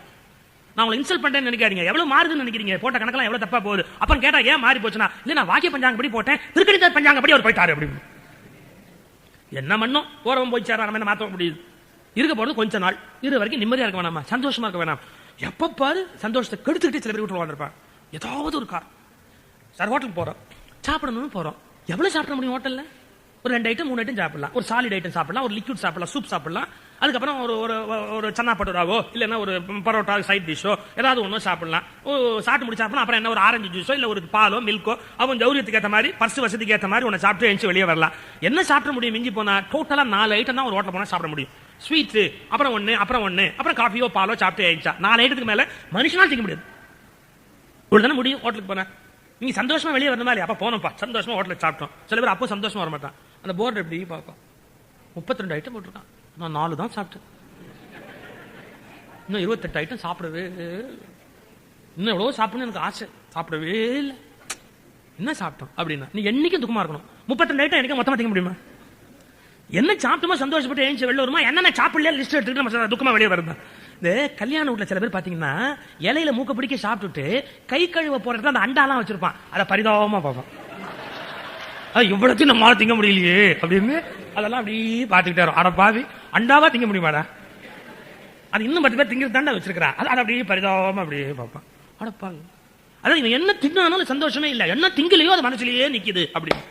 நான் உங்களை இன்சல்ட் பண்றேன்னு நினைக்காதீங்க, எவ்வளவு மாறுதுன்னு நினைக்கிறீங்க, போட்ட கணக்கெல்லாம் எவ்வளவு தப்பா போகுது. அப்புறம் கேட்டா ஏன் மாறி போச்சுன்னா, இல்ல நான் வாக்கிய பஞ்சாங்க படி போட்டேன், திருக்கணித பஞ்சாங்க படி அவர் போயிட்டாரு அப்படின்னு. என்ன பண்ணும், போறவன் போய் சேர, நம்ம என்ன மாற்ற முடியுது? இருக்க போறது கொஞ்ச நாள், இரு வரைக்கும் நிம்மதியா இருக்க வேணாமா, சந்தோஷமா இருக்க வேணாம். எப்ப பாரு சந்தோஷத்தை கெடுத்துக்கிட்டே சில பேர் வீட்டுல வாழ்ந்துருப்பாங்க. ஏதாவது ஒரு கார். சார் ஹோட்டலுக்கு போறோம், சாப்பிடணும்னு போறோம், எவ்வளவு சாப்பிட முடியும் ஹோட்டல்ல? ஒரு 2 ஐட்டம் 3 ஐட்டம் சாப்பிடலாம், ஒரு சாலிட் ஐட்டம் சாப்பிடலாம், ஒரு லிக்விட் சாப்பிடலாம், சூப் சாப்பிடலாம், அதுக்கப்புறம் ஒரு சன்னா பட்டோராவோ இல்லைன்னா ஒரு பரோட்டா சைட் டிஷோ ஏதாவது ஒன்றும் சாப்பிடலாம். சாப்பிட்டு முடிச்சா அப்புறம் என்ன ஒரு ஆரஞ்சு ஜூஸோ இல்லை ஒரு பாலோ மில்கோ அவன் ஜௌரியத்துக்கு ஏற்ற மாதிரி பர்சு வசதிக்கு ஏற்ற மாதிரி ஒன்று சாப்பிட்டு எழுந்து வெளியே வரலாம். என்ன சாப்பிட முடியும்? மிஞ்சி போனா டோட்டலா 4 ஐட்டம் தான் ஒரு ஹோட்டல் போனா சாப்பிட முடியும். ஸ்வீட்ஸ் அப்புறம் அப்புறம் காஃபியோ பாலோ சாப்பிட்டு எழுந்தா 4 ஐட்டத்துக்கு மேல மனுஷனால் திங்க முடியாது. இவ்வளவு முடியும் ஹோட்டலுக்கு போனா. நீங்க சந்தோஷமா வெளியே வரணுமா இல்லையா? அப்ப போனோம்ப்பா சந்தோஷமா ஹோட்டலுக்கு சாப்பிட்டோம். சில பேர் அப்போ சந்தோஷமா வர மாட்டான். அந்த போர்டு எப்படி பார்ப்போம், 32 ஐட்டம் போட்டிருக்கான், நான் 4 தான் சாப்பிட்டேன், இன்னும் 28 ஐட்டம் சாப்பிடவே, இன்னும் எவ்வளவு சாப்பிடணும் எனக்கு ஆசை, சாப்பிடவே இல்லை. என்ன சாப்பிட்டோம் அப்படின்னா நீ என்னைக்கும் துக்கமா இருக்கணும். 32 ஐட்டம் எனக்கு மொத்தமா திங்க முடியுமா? என்ன சாப்பிட்டோமோ சந்தோஷப்பட்டு எழுந்து வெளில வருமா, என்னென்ன சாப்பிடல லிஸ்ட் எடுத்துக்கிட்டு நம்ம துக்கமா வெளியே வருது. இந்த கல்யாண வீட்டுல சில பேர் பாத்தீங்கன்னா இலையில மூக்க பிடிக்க சாப்பிட்டுட்டு கை கழுவ போறதுல அந்த அண்டாலாம் வச்சிருப்பான், அதை பரிதாபமா பார்ப்பான். இவ்வளவு நம்மளால திங்க முடியலையே அப்படின்னு அதெல்லாம் அப்படி பாத்துக்கிட்டே வரும். அட பாவி, அண்டாவா திங்க முடியுமாடா? அது இன்னும் 10 பேர் திங்கிறது தாண்டா வச்சிருக்கிறான், அதை அப்படியே பரிதாபமா அப்படியே பார்ப்பான். அடப்பாங்க, அதாவது இவன் என்ன தின்னாலும் சந்தோஷமே இல்லை, என்ன திங்கலையோ அது மனசுலயே நிக்குது அப்படின்னு.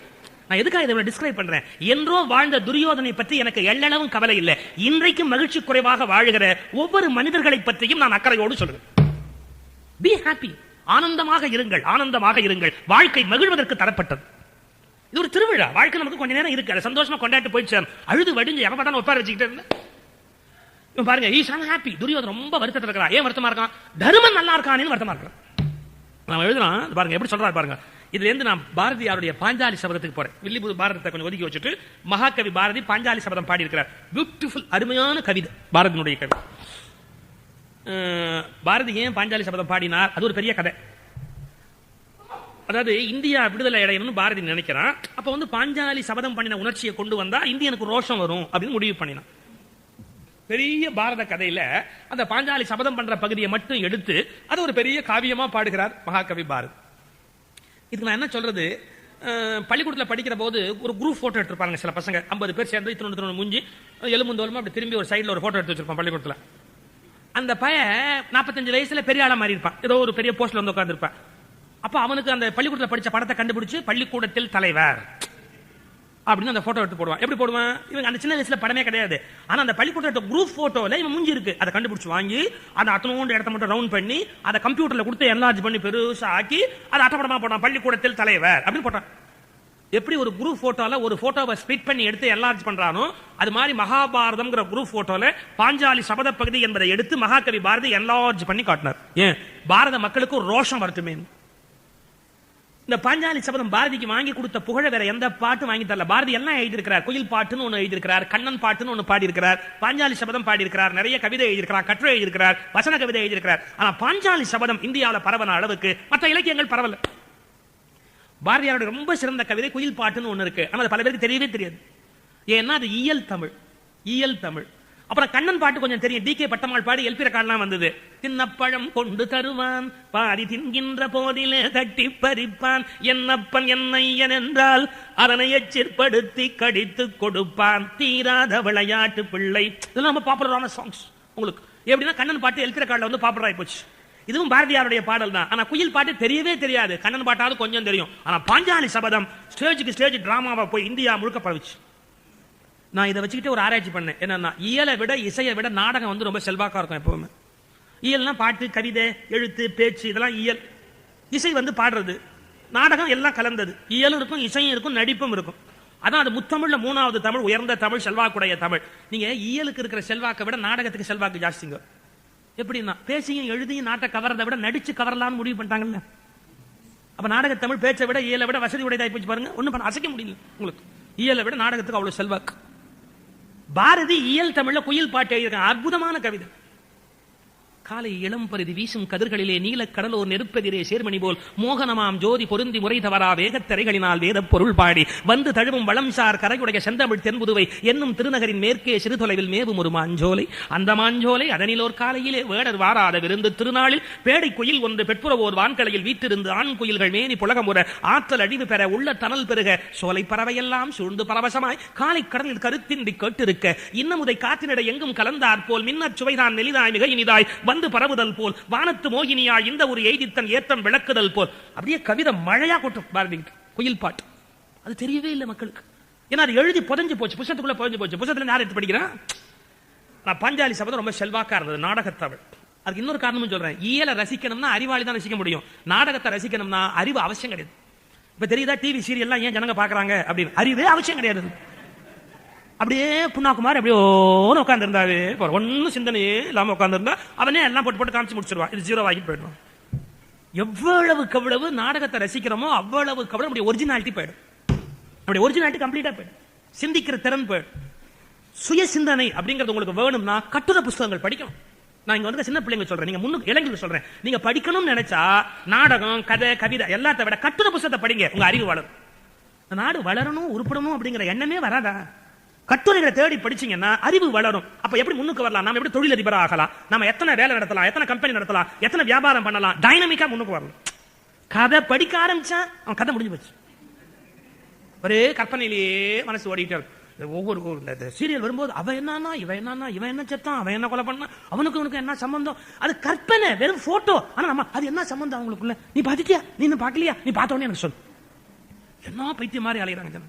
நான் எதுக்காக இதை டிஸ்கிரைப் பண்றேன்? என்றோ வாழ்ந்த துரியோதனை பற்றி எனக்கு எள்ளளவும் கவலை இல்லை. இன்றைக்கும் மகிழ்ச்சி குறைவாக வாழுகிற ஒவ்வொரு மனிதர்களை பற்றியும் நான் அக்கறையோடு சொல்றேன். பி ஹாப்பி, ஆனந்தமாக இருங்கள், ஆனந்தமாக இருங்கள். வாழ்க்கை மகிழ்வதற்கு தரப்பட்டது. இது ஒரு திருவிழா. வாழ்க்கை நமக்கு கொஞ்ச நேரம் இருக்கு, சந்தோஷமா கொண்டாட்டு போயிடுச்சு. அழுது வடிஞ்சு எவன் பார்த்தாலும் ஒப்பார வச்சுக்கிட்டே இருந்தேன் பாருங்க. Is unhappy. துரியோதன் ரொம்ப வருத்தத்தில் இருக்கிறான். ஏன் வருத்தமா இருக்கான்? தர்மன் நல்லா இருக்கானேன்னு வருத்தமா இருக்கான். நான் எழுதுறான் பாருங்க, எப்படி சொல்றாரு பாருங்க. இதுல இருந்து நான் பாரதியாருடைய பாஞ்சாலி சபதத்துக்கு போறேன். வில்லிபுத்தூர் பாரதத்தை கொஞ்சம் ஒதுக்கி வச்சுட்டு மகாகவி பாரதி பாஞ்சாலி சபதம் பாடி இருக்கிறார். பியூட்டிஃபுல், அருமையான கவிதை பாரதியினுடைய கவிதை. பாரதி ஏன் பாஞ்சாலி சபதம் பாடினார், அது ஒரு பெரிய கதை. அதாவது இந்தியா விடுதலை அடையணும்னு பாரதி நினைக்கிறான். அப்ப வந்து பாஞ்சாலி சபதம் பண்ணின உணர்ச்சியை கொண்டு வந்தா இந்தியனுக்கு ரோஷம் வரும் அப்படின்னு முடிவு பண்ணினான். பெரிய பாரத கதையில அந்த பாஞ்சாலி சபதம் பண்ற பகுதியை மட்டும் எடுத்து அது ஒரு பெரிய காவியமா பாடுகிறார் மகாகவி பாரதி. இதுக்கு நான் என்ன சொல்றது, பள்ளிக்கூடத்தில் படிக்கிற போது ஒரு குரூப் போட்டோ எடுத்துருப்பாங்க சில பசங்க, 50 பேர் சேர்ந்து இத்தனை மூஞ்சி எலும்புந்தோலமா அப்படி திரும்பி ஒரு சைடில் ஒரு போட்டோ எடுத்து வச்சிருப்பான் பள்ளிக்கூடத்தில். அந்த பையன் 45 வயசுல பெரிய ஆளா மாறி இருப்பான், ஏதோ ஒரு பெரிய போஸ்ட்ல வந்து உட்கார்ந்துருப்பான். அப்ப அவனுக்கு அந்த பள்ளிக்கூடத்தில் படிச்ச படத்தை கண்டுபிடிச்சு பள்ளிக்கூடத்தில் தலைவர் அப்படின்னு அந்த போட்டோ எடுத்து போடுவான். எப்படி போடுவான், இவங்க அந்த சின்ன வயசுல படமே கிடையாது, ஆனா அந்த பள்ளிக்கூட குரூப் போட்டோல இவன் மூஞ்சி இருக்கு, அதை கண்டுபிடிச்சு வாங்கி அதை அத்தனோண்டு இடத்த மட்டும் ரவுண்ட் பண்ணி அதை கம்ப்யூட்டர்ல கொடுத்து என்லார்ஜ் பண்ணி பெருசா ஆக்கி அதை அட்டப்படமா போட்டான், பள்ளிக்கூடத்தில் தலைவர் அப்படின்னு போட்டான். எப்படி ஒரு குரூப் போட்டோல ஒரு போட்டோவை ஸ்பிளிட் பண்ணி எடுத்து என்லார்ஜ் பண்றானோ அது மாதிரி மகாபாரதம் குரூப் போட்டோல பாஞ்சாலி சபத பகுதி என்பதை எடுத்து மகாகவி பாரதி என்லார்ஜ் பண்ணி காட்டினார். ஏன், பாரத மக்களுக்கு ரோஷம் வரட்டுமே. இந்த பாஞ்சாலி சபதம் பாரதிக்கு வாங்கி கொடுத்த புகழ வேற எந்த பாட்டு வாங்கி தரல. பாரதி எல்லாம் எழுதியிருக்கிறார், குயில் பாட்டுன்னு ஒன்னு எழுதியிருக்கிறார், கண்ணன் பாட்டுன்னு ஒன்னு பாடி இருக்கிறார், பாஞ்சாலி சபதம் பாடி இருக்கிறார், நிறைய கவிதை எழுதியிருக்கிறார், கட்டுரை எழுதியிருக்கிறார், வசன கவிதை எழுதியிருக்கிறார். ஆனா பாஞ்சாலி சபதம் இந்தியாவில் பரவன அளவுக்கு மற்ற இலக்கியங்கள் பரவல. பாரதியாருடைய ரொம்ப சிறந்த கவிதை குயில் பாட்டுன்னு ஒன்னு இருக்கு, ஆனா அது பல பேருக்கு தெரியவே தெரியாது. ஏன்னா அது இயல் தமிழ், இயல் தமிழ். அப்புறம் கண்ணன் பாட்டு கொஞ்சம் தெரியும், டி கே பட்டம்மாள் பாடி எல்பி ரெக்கார்ட்லாம் வந்தது. தின்னப்பழம் கொண்டு தருவான் பாதி தின்கின்ற போதிலே தட்டி பறிப்பான், என்னப்பன் என்னையன் என்றால் அதனை எச்சிற்படுத்தி கடித்து கொடுப்பான், தீராத விளையாட்டு பிள்ளை. இதெல்லாம் ரொம்ப பாப்புலரான சாங்ஸ். உங்களுக்கு எப்படின்னா கண்ணன் பாட்டு எல்பி ரெக்கார்ட்ல வந்து பாப்புலர் ஆகி போச்சு. இதுவும் பாரதியாருடைய பாடல் தான். ஆனா குயில் பாட்டு தெரியவே தெரியாது, கண்ணன் பாட்டாவது கொஞ்சம் தெரியும். ஆனா பாஞ்சாலி சபதம் ஸ்டேஜுக்கு ஸ்டேஜ் டிராமாவை போய் இந்தியா முழுக்க பரவிச்சு. நான் இதை வச்சுக்கிட்டு ஒரு ஆராய்ச்சி பண்ணேன். என்னன்னா இயலை விட இசையை விட நாடகம் வந்து ரொம்ப செல்வாக்கா இருக்கும் எப்பவுமே. இயல்னா பாட்டு, கவிதை, எழுத்து, பேச்சு, இதெல்லாம் இயல். இசை வந்து பாடுறது, நாடகம் எல்லாம் கலந்தது. இயலும் இருக்கும், இசையும் இருக்கும், நடிப்பும் இருக்கும். அதான் அது முத்தமிழ்ல 3வது தமிழ், உயர்ந்த தமிழ், செல்வாக்குடைய தமிழ். நீங்க இயலுக்கு இருக்கிற செல்வாக்கை விட நாடகத்துக்கு செல்வாக்கு ஜாஸ்திங்க. எப்படின்னா பேசியும் எழுதியும் நாட்டை கவர்றதை விட நடிச்சு கவரலாம்னு முடிவு பண்ணிட்டாங்கல்ல. அப்ப நாடக தமிழ் பேச்சை விட இயலை விட வசதி உடையதாய் போச்சு பாருங்க. ஒண்ணும் பண்ண அசைக்க முடியல உங்களுக்கு. இயலை விட நாடகத்துக்கு அவ்வளவு செல்வாக்கு. பாரதி இயல் தமிழ்ல குயில் பாட்டு எழுதியிருக்கான், அற்புதமான கவிதை. காலை இளம் பரிதி வீசும் கதிர்களிலே நீல கடலோர் நெருப்பெதிரே சேர்மணி போல் மோகனமாம் ஜோதி பொருந்தி முறை தவறா வேகத்திரைகளினால் வேத பொருள் பாடி வந்து தழுவும் வளம்சார் கரையுடைய செந்தமிழ் தென்புதுவை என்னும் திருநகரின் மேற்கே சிறு தொலைவில் மேவும் ஒரு மாஞ்சோலை. அந்த மாஞ்சோலை அதனிலோர் காலையிலே வேடர் வாராத விருந்து திருநாளில் பேடை குயில் ஒன்று பெட்புறவோர் வான்கலையில் வீட்டிருந்து ஆண் குயில்கள் மேனி புலகமுற ஆற்றல் அழிவு பெற உள்ள தனல் பெருக சோலை பறவையெல்லாம் சூழ்ந்து பரவசமாய் காலை கடலில் கருத்தின்றி கேட்டிருக்க இன்னமுதை காற்றினிட எங்கும் கலந்தாற் போல் மின்னச் சுவைதான் நெலிதாய் மிக இனிதாய் பரவுதல் போல் வானத்து மோகினியா இந்த ஒரு எய்தித்தன் ஏத்தம் விளக்குதல் போல் அப்படியே கவிதை மழையா கொட்டும் பாரதி குயில் பாட்டு. அது தெரியவே இல்லை மக்களுக்கு. ஏன்னா அது எழுதி புதஞ்சு போச்சு, புத்தகத்துக்குள்ள புதஞ்சு போச்சு. புத்தகத்துல யார் எடுத்து படிக்கிறான்? நான் பாஞ்சாலி சபதம் ரொம்ப செல்வாக்கா இருந்தது நாடகத்தமிழ். அதுக்கு இன்னொரு காரணமும் சொல்றேன். இயலை ரசிக்கணும்னா அறிவாளி தான் ரசிக்க முடியும், நாடகத்தை ரசிக்கணும்னா அறிவு அவசியம் கிடையாது. இப்ப தெரியுதா டிவி சீரியல்லாம் ஏன் ஜனங்க பாக்குறாங்க அப்படின்னு? அறிவே அவசியம் கிடையாது. அப்படியே புண்ணாக்குமார் அப்படியே உட்கார்ந்து இருந்தாவே ஒன்னும் சிந்தனையே இல்லாம உட்கார்ந்து இருந்தா அவனே எல்லாம் போட்டு போட்டு காமிச்சு முடிச்சிருவான். இது 0 ஆகிட்டு போயிடும். எவ்வளவுக்கு எவ்வளவு நாடகத்தை ரசிக்கிறோமோ அவ்வளவுக்கு அவ்வளவு நம்முடைய ஒரிஜினாலிட்டி போயிடும். நம்முடைய ஒரிஜினாலிட்டி கம்ப்ளீட்டா போயிடும். சிந்திக்கிற திறன் போயிடும். சுய சிந்தனை அப்படிங்கிறது உங்களுக்கு வேணும்னா கட்டுரை புத்தகங்கள் படிக்கணும். நான் இங்க வந்து சின்ன பிள்ளைங்க சொல்றேன், நீங்க முன்னுக்கு இளைஞர்கள் சொல்றேன், நீங்க படிக்கணும்னு நினைச்சா நாடகம், கதை, கவிதை எல்லாத்தை விட கட்டுரை புத்தகத்தை படிங்க. உங்க அறிவு வளரும். நாடு வளரணும், உருப்படணும் அப்படிங்கிற எண்ணமே வராதா? கட்டுரைகளை தேடி படிச்சீங்கன்னா அறிவு வளரும். அப்ப எப்படி முன்னுக்கு வரலாம், நாம எப்படி தொழிலதிபர் ஆகலாம், நாம எத்தனை வேலை நடத்தலாம், எத்தனை கம்பெனி நடத்தலாம், எத்தனை வியாபாரம் பண்ணலாம், டைனமிக்கா முன்னுக்கு வரலாம். கதை படிக்க ஆரம்பிச்சா அவன் கதை முடிஞ்சு போச்சு. ஒரே கற்பனையிலேயே மனசு ஓடிட்டே இருக்கும். ஒவ்வொரு சீரியல் வரும்போது அவன் என்னன்னா இவன் என்னன்னா இவன் என்ன செத்தான் அவன் என்ன கொலை பண்ணா அவனுக்கு என்ன சம்பந்தம், அது கற்பனை, வெறும் போட்டோ. ஆனா நம்ம அது என்ன சம்பந்தம் அவங்களுக்குள்ள, நீ பாத்துட்டியா, நீ இன்னும் பாக்கலையா, நீ பார்த்தோன்னே எனக்கு சொல்லு. என்ன பைத்தியம் மாதிரி அலையிறாங்க.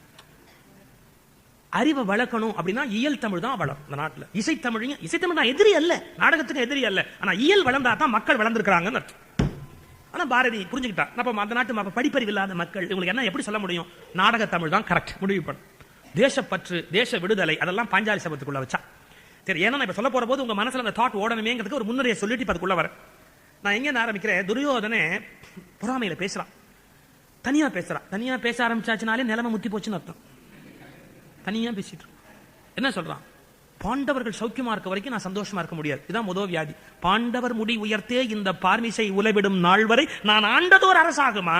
அறிவை வளர்க்கணும் அப்படின்னா இயல் தமிழ் தான் வளரும் இந்த நாட்டில். இசைத்தமிழ் தான் எதிரி அல்ல, நாடகத்துக்கு எதிரி அல்ல. ஆனா இயல் வளர்ந்தா தான் மக்கள் வளர்ந்துருக்காங்கன்னு அர்த்தம். ஆனா பாரதி புரிஞ்சுக்கிட்டா, நம்ம அந்த நாட்டு படிப்பறிவு இல்லாத மக்கள் இவங்களுக்கு என்ன எப்படி சொல்ல முடியும், நாடக தமிழ் தான் கரெக்ட் முடிவு பண்ணும். தேசப்பற்று, தேச விடுதலை அதெல்லாம் பாஞ்சாலி சபதத்துக்குள்ள வச்சா சரி. ஏன்னா இப்ப சொல்ல போற போது உங்க மனசுல அந்த தாட் ஓடணுமேங்கிறதுக்கு ஒரு முன்னுரையை சொல்லிட்டு அதுக்குள்ள வர நான் எங்க ஆரம்பிக்கிறேன். துரியோதனை பொறாமையில பேசுறான். தனியா பேசுறா. தனியா பேச ஆரம்பிச்சாச்சுனாலே நிலைமை முத்தி போச்சுன்னு அர்த்தம். தனியா பேசிட்டு என்ன சொல்றான்? பாண்டவர்கள் சௌக்கியமா இருக்க வரைக்கும் நான் சந்தோஷமா இருக்க முடியாது. இதுதான் முதல் வியாதி. பாண்டவர் முடி உயர்த்தே இந்த பார்மிசை உலவிடும் நாள் வரை நான் ஆண்டதோர் அரசாகுமா,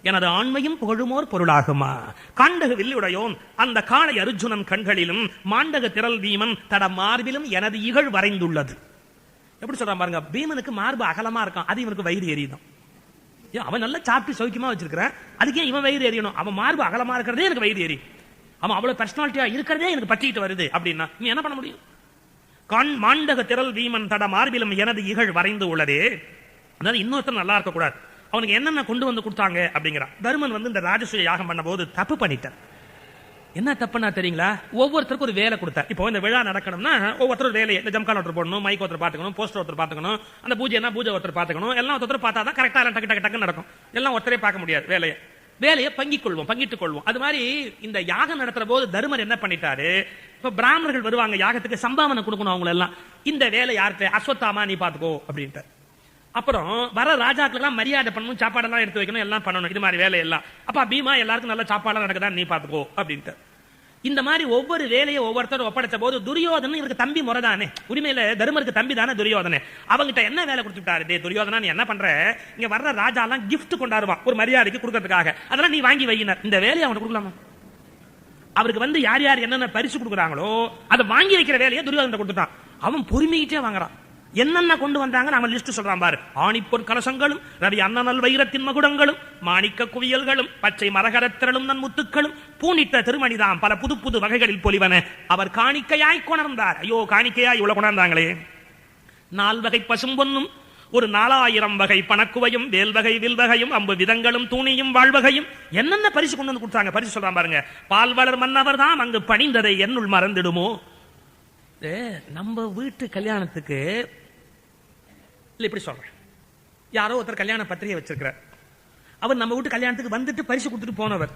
எனது ஆண்மையும் புகழுமோர் பொருளாகுமா, காண்டக வில்லுடையோன் அந்த காளை அர்ஜுனன் கண்களிலும் மாண்டக திரள் பீமன் தட மார்பிலும் எனது இகழ் வரைந்துள்ளது. எப்படி சொல்றான் பாருங்க. பீமனுக்கு மார்பு அகலமா இருக்கான், அது இவனுக்கு வயிறு எரியுதான். அவன் நல்லா சாப்பிட்டு சௌக்கியமா வச்சிருக்கிறான், அதுக்கே இவன் வயிறு எரியணும்? அவன் மார்பு அகலமா இருக்கிறதே எனக்கு வயிறு எரியும். அவன் அவ்வளவு பர்சனாலிட்டியா இருக்கிறதே எனக்கு பற்றிட்டு வருது அப்படின்னா நீ என்ன பண்ண முடியும்? மாண்டக திரள் வீமன் தட மார்பிலும் எனது இகழ் வரைந்து உள்ளதே. அதாவது இன்னொருத்தர் நல்லா இருக்க கூடாது. அவனுக்கு என்னென்ன கொண்டு வந்து கொடுத்தாங்க அப்படிங்கிறான். தருமன் வந்து இந்த ராஜசூய யாகம் பண்ண போது தப்பு பண்ணிட்டார். என்ன தப்புன்னா தெரியுங்களா? ஒவ்வொருத்தருக்கும் ஒரு வேலை கொடுத்தார். இப்போ இந்த விழா நடக்கணும்னா ஒவ்வொருத்தர் வேலையை, இந்த ஜம்கால் ஒருத்தர் போடணும், மைக் ஒருத்தர் பாத்துக்கணும், போஸ்டர் ஒருத்தர் பாத்துக்கணும், அந்த பூஜை பூஜை ஒருத்தர் பாத்துக்கணும், எல்லாம் ஒருத்தர் பார்த்தா தான் கரெக்டா டக்கு டக்கு டக்கு நடக்கும். எல்லாம் ஒருத்தரே பார்க்க முடியாது. வேலையை பங்கிட்டுக் கொள்வோம். அது மாதிரி இந்த யாகம் நடத்துற போது தருமர் என்ன பண்ணிட்டாரு? இப்ப பிராமணர்கள் வருவாங்க யாகத்துக்கு, சம்பாவனை கொடுக்கணும் அவங்க எல்லாம். இந்த வேலை யார்கிட்ட? அஸ்வத்தாமா நீ பாத்துக்கோ அப்படின்ட்டு. அப்புறம் வர ராஜாக்கள் எல்லாம் மரியாதை பண்ணணும், சாப்பாடெல்லாம் எடுத்து வைக்கணும், எல்லாம் பண்ணணும். இது மாதிரி வேலை எல்லாம். அப்ப பீமா எல்லாருக்கும் நல்ல சாப்பாடு நடக்குதா நீ பாத்துக்கோ அப்படின்ட்டு. இந்த மாதிரி ஒவ்வொரு வேலையை ஒவ்வொருத்தரும் ஒப்படைச்ச போது துரியோதனன் இவருக்கு தம்பி முறைதானே, உரிமையில தருமருக்கு தம்பி தானே துரியோதனே. அவங்கிட்ட என்ன வேலை கொடுத்துட்டாரு? துரியோதனா நீ என்ன பண்ற? இங்க வர்ற ராஜா எல்லாம் கிஃப்ட் கொண்டாடுவான் ஒரு மரியாதைக்கு கொடுக்கறதுக்காக, அதெல்லாம் நீ வாங்கி வையினார். இந்த வேலையை அவனுக்கு கொடுக்கலாமா? அவருக்கு வந்து யார் யார் என்னென்ன பரிசு கொடுக்குறாங்களோ அதை வாங்கி வைக்கிற வேலையை துரியோதன கொடுத்துட்டான். அவன் பொறுமையிட்டே வாங்குறான். என்னென்ன கொண்டு வந்தாங்க அவன் லிஸ்ட் சொல்றான் பாரு. ஆணிப்பொன் கலசங்களும், ரவி அண்ணனல் வைரத்தின் மகுடங்களும், மாணிக்க குவியல்களும், பச்சை மரகரத்திரளும் நன்முத்துக்களும், பூணிட்ட திருமணிதாம் பல புது புது வகைகளில் பொலிவன அவர் காணிக்கையாய் கொணர்ந்தார். ஐயோ, காணிக்கையாய் இவ்வளவு கொண்டாந்தாங்களே. 4 வகை பசும்பொன்னும், ஒரு 4000 வகை பணக்குவையும், வேல்வகை வில்வகையும், அம்பு விதங்களும், தூணியும் வாழ்வகையும், என்னென்ன பரிசு கொண்டு வந்து கொடுத்தாங்க. பரிசு சொல்றான் பாருங்க. பால்வளர் மன்னவர் தான் அங்கு பணிந்ததை என்னுள் மறந்துடுமோ. நம்ம வீட்டு கல்யாணத்துக்கு இப்படி சொல்றேன். யாரோ ஒருத்தர் கல்யாண பத்திரிகை வச்சிருக்கிறார். அவர் நம்ம வீட்டு கல்யாணத்துக்கு வந்துட்டு பரிசு கொடுத்துட்டு போனவர்.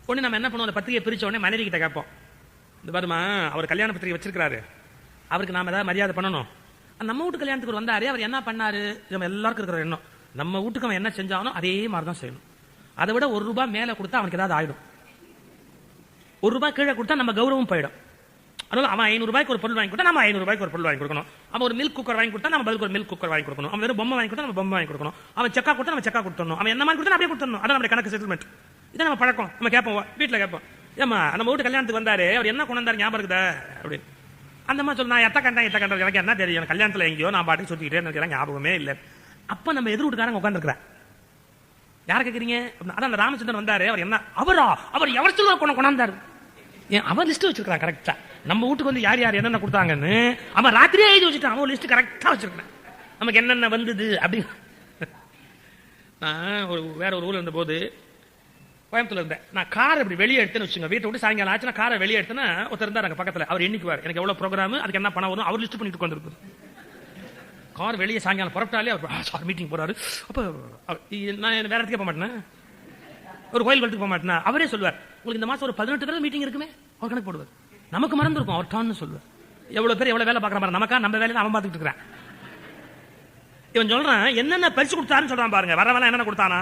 உடனே நம்ம என்ன பண்ணுவோம்? பத்திரிகை பிரிச்ச உடனே மனைவி கிட்ட கேட்போம், இந்த பாருமா அவர் கல்யாண பத்திரிகை வச்சிருக்காரு, அவருக்கு நாம ஏதாவது மரியாதை பண்ணணும். நம்ம வீட்டு கல்யாணத்துக்கு வந்தாரு, அவர் என்ன பண்ணாரு? நம்ம எல்லாருக்கும் இருக்கிற எண்ணம், நம்ம வீட்டுக்கு அவன் என்ன செஞ்சானோ அதே மாதிரிதான் செய்யணும். அதை விட ₹1 மேல கொடுத்தா அவனுக்கு ஏதாவது ஆயிடும். ₹1 கீழே கொடுத்தா நம்ம கௌரவம் போயிடும். அதனால அவன் ₹500 ஒரு பொருள் வாங்கி கொடுத்தா நம்ம ₹500 ஒரு பொருள் வாங்கி கொடுக்கணும். அவன் ஒரு மில்க் குக்கர் வாங்கி கொடுத்தா நம்ம பதிலுக்கு ஒரு மில்க் குக்கர் வாங்கி கொடுக்கணும். அவன் வெறும் பொம்மை வாங்கி கொடுத்தா நம்ம பொம்மை வாங்கி கொடுக்கணும். அவன் செக்கா கொடுத்தா நம்ம செக்கா கொடுத்தணும். அவன் என்ன மாதிரி கொடுத்தா அப்படியே கொடுத்தணும். அதான் நம்ம கணக்கு செட்டில்மெண்ட். இதான் நம்ம பழக்கம். நம்ம கேட்போம், வீட்டில் கேட்போம், ஏமா நம்ம வீட்டு கல்யாணத்துக்கு வந்தாரு, அவர் என்ன கொண்டு வந்தாரு ஞாபகம் இருக்குதா அப்படின்னு. அந்த மாதிரி சொல்லு, நான் எத்த கண்டேன் எனக்கு என்ன தெரியும், கல்யாணத்தில் எங்கேயோ நான் பாட்டுக்கு சுத்திக்கிட்டே எனக்கு ஞாபகமே இல்லை. அப்ப நம்ம எதிர் வீட்டுக்காரங்க உட்காந்துருக்கிறேன். யாரை கேட்குறீங்க? அதான் அந்த ராமச்சந்திரன் வந்தாரு, அவர் என்ன அவர் எவர் சொல்லுவா கொண்டாந்தாரு. அவன் லிஸ்ட் வச்சிருக்கான் கரெக்டா. நம்ம வீட்டுக்கு வந்து யார் யார் என்னென்ன கொடுத்தாங்கன்னு அவன் ராத்திரியே எழுதி வச்சுட்டான். அவன் லிஸ்ட் கரெக்டா வச்சிருக்கேன், நமக்கு என்னென்ன வந்தது அப்படின்னு. நான் வேற ஒரு ஊர்ல இருந்த போது கோயம்புத்தூர்ல இருந்தேன். நான் காரை இப்படி வெளியே எடுத்துன்னு வச்சுங்க, வீட்டை விட்டு சாயங்காலம் ஆச்சுன்னா காரை வெளியே எடுத்துன்னா ஒருத்தர் இருந்தார் அங்கே பக்கத்தில். அவர் எண்ணிக்குவார் எனக்கு எவ்வளவு ப்ரோக்ராம், அதுக்கு என்ன பணம் வரும், அவர் லிஸ்ட் பண்ணிட்டு வந்துருக்கு. கார் வெளியே சாயங்காலம் புறப்பட்டாலே அவர் சார் மீட்டிங் போறாரு. அப்போ நான் வேற இடத்துக்கே போக மாட்டேன், ஒரு கோயில் குளத்துக்கு போக மாட்டேன். அவரே சொல்லுவார், உங்களுக்கு இந்த மாசம் ஒரு 18 தடவை மீட்டிங் இருக்குமே, அவர் கணக்கு போடுவார். நமக்கு மறந்து இருக்கும், அவர் டான்னு சொல்லுவார். எவ்வளவு பேர் எவ்வளவு வேலை பார்க்குற மாதிரி, நமக்கா நம்ம வேலையை அவன் பார்த்துட்டு இருக்கிறான். இவன் சொல்றான் என்னென்ன பரிசு கொடுத்தாருன்னு சொல்றான் பாருங்க. வரவெல்லாம் என்னென்ன கொடுத்தானா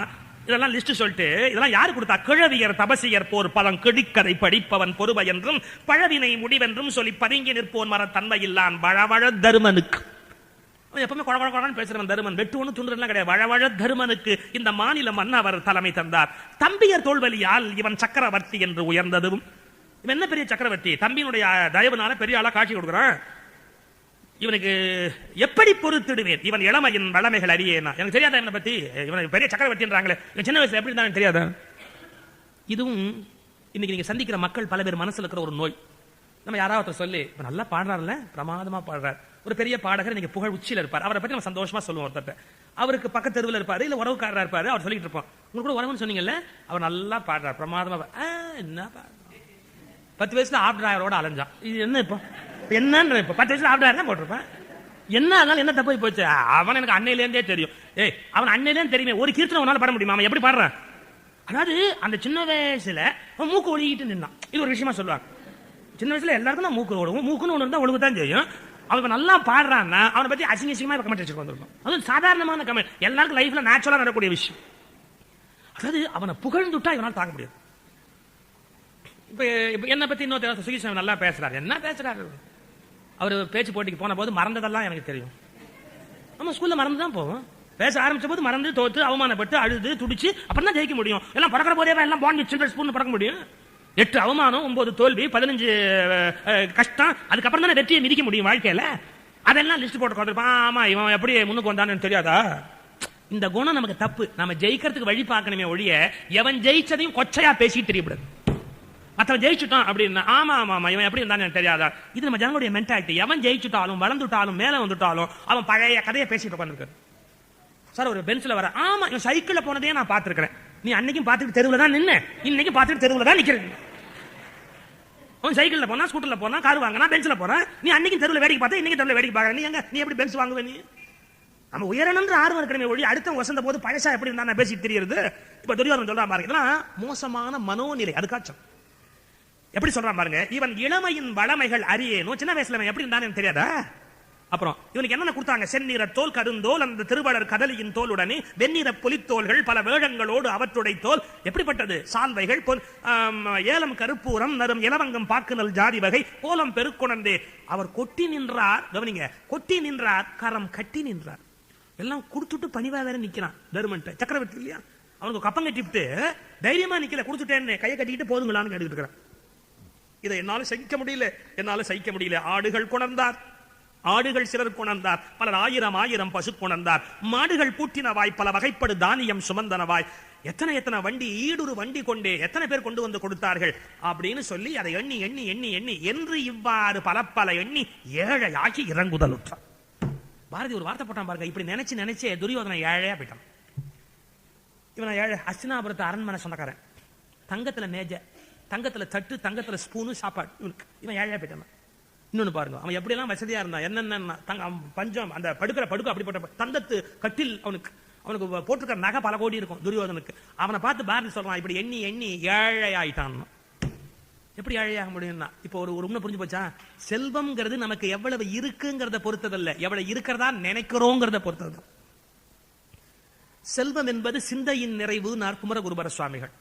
இதெல்லாம் லிஸ்ட் சொல்லிட்டு, இதெல்லாம் யாரு கொடுத்தா? கிழவியர் தபசியர் போர் பதம் கிடிக்கதை படிப்பவன் பொறுவை என்றும் பழவினை முடிவென்றும் சொல்லி பதுங்கி நிற்போன் மர தன்மை இல்லான் வழவழ தருமனுக்கு. எப்பவுமே குழந்தை பேசுறவன் தருமன், வெட்டு ஒண்ணு துண்டுலாம் கிடையாது. வழவழ தருமனுக்கு இந்த மாநில மன்னவர் தலைமை தந்தார். தம்பியர் தோல்வலியால் இவன் சக்கரவர்த்தி என்று உயர்ந்ததும். இவன் என்ன பெரிய சக்கரவர்த்தி, தம்பியினுடைய தயவுனால பெரிய ஆளா காட்சி கொடுக்குறான். இவனுக்கு எப்படி பொறுத்திடுவேன், இவன் இளமையின் வளமைகள் அறியேனா. எனக்கு தெரியாதா இவனை பத்தி, இவன் பெரிய சக்கரவர்த்தின்றாங்களே, சின்ன வயசுல எப்படி இருந்தாலும் தெரியாதா? இதுவும் இன்னைக்கு நீங்க சந்திக்கிற மக்கள் பல பேர் மனசுல இருக்கிற ஒரு நோய். நம்ம யாராவது சொல்லி நல்லா பாடுறாருல்ல, பிரமாதமா பாடுறார், ஒரு பெரிய பாடகர் நீங்க புகழ் உச்சியில இருப்பார், அவரை பத்தி நம்ம சந்தோஷமா சொல்லுவோம். ஒருத்தர் அவருக்கு பக்கத்து தெருவில் இருப்பாரு, இல்ல உறவுக்காரரா இருப்பாரு, அவர் சொல்லிட்டு இருப்போம், உங்களுக்கு கூட உறவுன்னு சொன்னீங்கல்ல, அவர் நல்லா பாடுறார் பிரமாதமா. என்ன 10 வயசுல ஆப்டராயரோட அலைஞ்சான். இது என்ன இப்போ என்னன்னு இப்ப 10 வயசுல ஆப்டராயர் தான் போட்டிருப்பேன். என்ன ஆனாலும் என்ன தப்பு போச்சு. அவன் எனக்கு அன்னையிலேருந்தே தெரியும். அவன் அன்னையிலேருந்து தெரியுமே, ஒரு கீர்த்தனை அவனால பாட முடியுமா? அவன் எப்படி பாடுறான்? அதாவது அந்த சின்ன வயசுல மூக்கு ஒழுகிட்டு நின்னான். இது ஒரு விஷயமா சொல்லுவாங்க. சின்ன வயசுல எல்லாருக்கும் தான் மூக்கு ஒழுகும், மூக்குன்னு ஒன்று இருந்தா ஒழுங்கு தான் செய்யும். அவன் நல்லா பாடுறான்னா அவனை பத்தி அசிங்கமா கமெண்ட் வச்சுட்டு வந்துருக்கும். அது சாதாரணமான கமெண்ட், எல்லாருக்கும் லைஃப்ல நேச்சுரலா நடக்கக்கூடிய விஷயம். அதாவது அவனை புகழ்ந்துட்டா இவனால் தாங்க முடியாது. இப்ப என்ன பத்தி இன்னொரு சுகிசாமி நல்லா பேசுறாரு. என்ன பேசுறாரு அவர்? பேச்சு போட்டிக்கு போன போது மறந்ததெல்லாம் எனக்கு தெரியும். நம்ம ஸ்கூல்ல மறந்து தான் போவோம். பேச ஆரம்பிச்ச போது மறந்து தோத்து அவமானப்பட்டு அழுது துடிச்சு அப்புறம் தான் ஜெயிக்க முடியும். எல்லாம் பறக்கிற போதே எல்லாம் பாண்ட் சில்வர் ஸ்பூன் பறக்க முடியும். 8 அவமானம், 9 தோல்வி, 15 கஷ்டம், அதுக்கப்புறம் தானே வெற்றியை மிதிக்க முடியும் வாழ்க்கையில. அதெல்லாம் லிஸ்ட் போட்டு கொடுத்துருப்பான். ஆமா இவன் எப்படி முன்னுக்கு வந்தான்னு தெரியாதா? இந்த குணம் நமக்கு தப்பு. நம்ம ஜெயிக்கிறதுக்கு வழி பார்க்கணுமே ஒழிய எவன் ஜெயிச்சதையும் கொச்சையா பேசிட்டு தெரியப்படுது. மற்றவன் ஜெயிச்சுட்டான் அப்படின்னா ஆமா ஆமா ஆமா இவன் எப்படி இருந்தான்னு தெரியாதா? இது நம்ம ஜனங்களுடைய மென்டாலிட்டி. எவன் ஜெயிச்சுட்டாலும் வளர்ந்துட்டாலும் மேல வந்துட்டாலும் அவன் பழைய கதையை பேசிட்டு உட்காந்துருக்காரு. சார் ஒரு பென்சில் வர, ஆமா இவன் சைக்கிள்ல போனதே நான் பார்த்திருக்கிறேன். நீ அன்னைக்கும் பார்த்துட்டு தெருவில் தான் நின்று, இன்னைக்கு பார்த்துட்டு தெருவில் தான் நிக்கிறது. அவன் சைக்கிள்ல போனா, ஸ்கூட்டர்ல போனா, கார் வாங்கினா, பென்சில போறான். நீ அன்னைக்கு தெருவில் வேடிக்கை பார்த்தா, இன்னைக்கு தெருவில் வேடிக்கை பார்க்கற. நீ எங்க, நீ எப்படி பென்ஸ் வாங்குவ? நீ நம்ம உயரணுன்ற ஆர்வம் இருக்கணுமே ஒழி அடுத்த வசந்த போது பழசா எப்படி இருந்தா நான் பேசிட்டு தெரியுது. இப்ப துரியோதனன் சொல்றான் பாருங்க, இதெல்லாம் மோசமான மனோநிலை. அதுக்காச்சும் எப்படி சொல்றான் பாருங்க, இவன் இளமையின் வளமைகள் அறியேனும். சின்ன வயசுல எப்படி இருந்தான்னு தெரியாதா? அப்புறம் இவனுக்கு என்ன கொடுத்தாங்க? செந்நிற தோல், கருந்தோல், அந்த திருவளர் கதலியின் தோலுடனே வெண்ணிற புலித்தோள்கள், பல வேழங்களோடு அவற்றுடைய தோல். எப்படிப்பட்டது? சால்வைகள், ஏலம் கருப்பூரம், நரும் இலவங்கம், பாக்குநல் ஜாதி வகை, கோலம் பெருக்குணர்ந்தே. அவர் கொட்டி நின்றார். கவனிங்க, கொட்டி நின்றார், கரம் கட்டி நின்றார். எல்லாம் கொடுத்துட்டு பணிவா வேற நிக்கிறான். தர்மன்ட்ட சக்கரவர்த்தி இல்லையா, அவனுக்கு கப்பம் கட்டிவிட்டு தைரியமா நிக்கல. கொடுத்துட்டேன்னு கையை கட்டிக்கிட்டு போதுங்களான்னு கேட்டுக்கிட்டு இருக்கிறான். இதை என்னால சகிக்க முடியல, என்னால சகிக்க முடியல. ஆடுகள் கொணர்ந்தார், ஆடுகள் சிலர் கொணர்ந்தார், பலர் ஆயிரம் பசு கொணர்ந்தார். மாடுகள் பூட்டினவாய், பல வகைப்படு தானியம் சுமந்தனவாய். எத்தனை எத்தனை வண்டி, ஈடுரு வண்டி கொண்டே எத்தனை பேர் கொண்டு வந்து கொடுத்தார்கள் அப்படின்னு சொல்லி அதை எண்ணி எண்ணி எண்ணி எண்ணி என்று இவ்வாறு பல பல எண்ணி ஏழையாகி இறங்குதலுற்றார். பாரதி ஒரு வார்த்தை போட்டான் பாருங்க, இப்படி நினைச்சு நினைச்சே துரியோதனை ஏழையா போயிட்டான். இவன் ஏழை. ஹஸ்தினாபுரத்து அரண்மனை சொந்தக்காரன், தங்கத்துல மேஜ, தங்கத்துல தட்டு, தங்கத்துல ஸ்பூனு, சாப்பாடு. இவன் ஏழையா போயிட்டான். இன்னொன்னு பாருங்க, அவன் எப்படி எல்லாம் வசதியா இருந்தான். என்னென்ன பஞ்சம், அந்த படுக்கிற படுக்க அப்படிப்பட்ட தங்கத்து கட்டில். அவனுக்கு போட்டிருக்கிற நகை பல கோடி இருக்கும் துரியோதனுக்கு. அவனை பார்த்து பாரதி சொல்றான், இப்படி எண்ணி எண்ணி ஏழை ஆயிட்டான். எப்படி ஏழையாக முடியும்னா, இப்போ ஒரு உண்மை புரிஞ்சு போச்சா? செல்வம்ங்கிறது நமக்கு எவ்வளவு இருக்குங்கிறத பொறுத்ததல்ல, எவ்வளவு இருக்கிறதா நினைக்கிறோங்கிறத பொறுத்தது. செல்வம் என்பது சிந்தையின் நிறைவு. குமரகுருபர சுவாமிகள்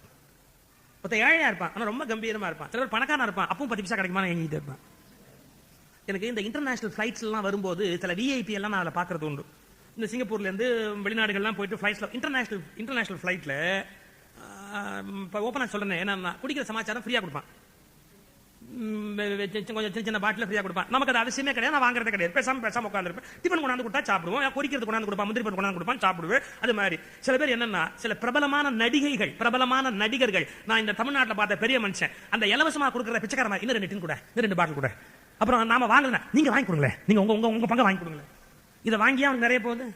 ஏழையா இருப்பான், ஆனா ரொம்ப கம்பீரமா இருப்பான். சிலர் பணக்காரனா இருப்பான், அப்பவும் 10 பைசா கிடைக்குமா எங்கிட்டு இருப்பான். எனக்கு இந்த இன்டர்நேஷனல் ஃபிளைட்ஸ் எல்லாம் வரும்போது சில விஐபி எல்லாம் நான் அதில் பார்க்கறது உண்டு. இந்த சிங்கப்பூர்ல இருந்து வெளிநாடுகள்லாம் போயிட்டு ஃபிளைட்ஸ்ல, இன்டர்நேஷனல் ஃபிளைட்ல இப்போ ஓப்பனாக சொல்றேன், என்னன்னா குடிக்கிற சமாச்சாரம் ஃப்ரீயா கொடுப்பான். கொஞ்சம் சின்ன சின்ன பாட்டில் ஃப்ரீயா கொடுப்பான். நமக்கு அது அவசியமே கிடையாது, நான் வாங்குறதே கிடையாது. பேசாம உட்காந்துருப்பேன். டிஃபன் கொண்டாந்து கொடுத்தா சாப்பிடுவோம், குடிக்கிறது கொண்டாந்து கொடுப்பான், முந்திரி பருப்பு கொண்டாந்து கொடுப்பான், சாப்பிடுவேன். அது மாதிரி சில பேர் என்னன்னா, சில பிரபலமான நடிகைகள், பிரபலமான நடிகர்கள், நான் இந்த தமிழ்நாட்டில் பார்த்த பெரிய மனுஷன், அந்த இலவசமா கொடுக்குற பிச்சைக்காரமா, இன்னும் 2 டின் கூட, 2 பாட்டில் கூட, அப்புறம் நாம வாங்கல, நீங்க வாங்கி கொடுங்களேன், நீங்க உங்க பங்கு வாங்கி கொடுங்களேன். இதை வாங்கியா அவனுக்கு நிறைய போகுது.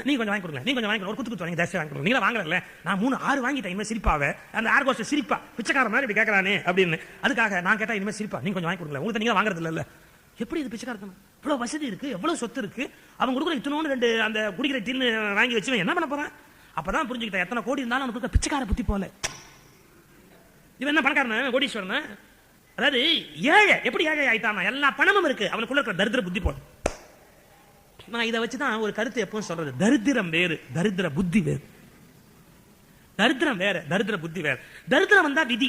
நீ கொஞ்சம் வாங்கி கொடுங்க, நீ கொஞ்சம் வாங்கி ஒரு குத்து வாங்கி ஜாஸ்தி வாங்கி கொடுங்க. நீங்க வாங்கல, நான் 3 6 வாங்கிட்டேன். இனிமே சிரிப்பாவே அந்த ஏர் ஹோஸ்டஸ் சிரிப்பா, பிச்சைக்கார மாதிரி இப்படி கேட்கறானே அப்படின்னு. அதுக்காக நான் கேட்டா இனிமே சிரிப்பா, நீங்க கொஞ்சம் வாங்கி கொடுங்க, உங்களுக்கு நீங்க வாங்குறது இல்ல. எப்படி இது பிச்சைக்காரத்தனம்? இவ்வளவு வசதி இருக்கு, எவ்வளவு சொத்து இருக்கு, அவங்க கொடுக்குற இத்தனோடு 2 அந்த குடிக்கிற டின்னு வாங்கி வச்சு என்ன பண்ண போறான்? அப்பதான் புரிஞ்சுக்கிட்டேன், எத்தனை கோடி இருந்தாலும் அவனுக்கு பிச்சைக்கார புத்தி போல. இவன் என்ன பணக்காரன், கோடீஸ்வரன். அதாவது ஏழை எப்படி ஏழை ஆயிட்டான்? எல்லா பணமும் இருக்கு, அவனுக்குள்ள இருக்கிற தரித்திர புத்தி போல. நான் இதை வச்சுதான் ஒரு கருத்து எப்பவும் சொல்றது, தரித்திரம் வேறு, தரித்திர புத்தி வேறு. தரித்திரம் வேற, தரித்திர புத்தி வேற. தரித்திரம் வந்தா விதி.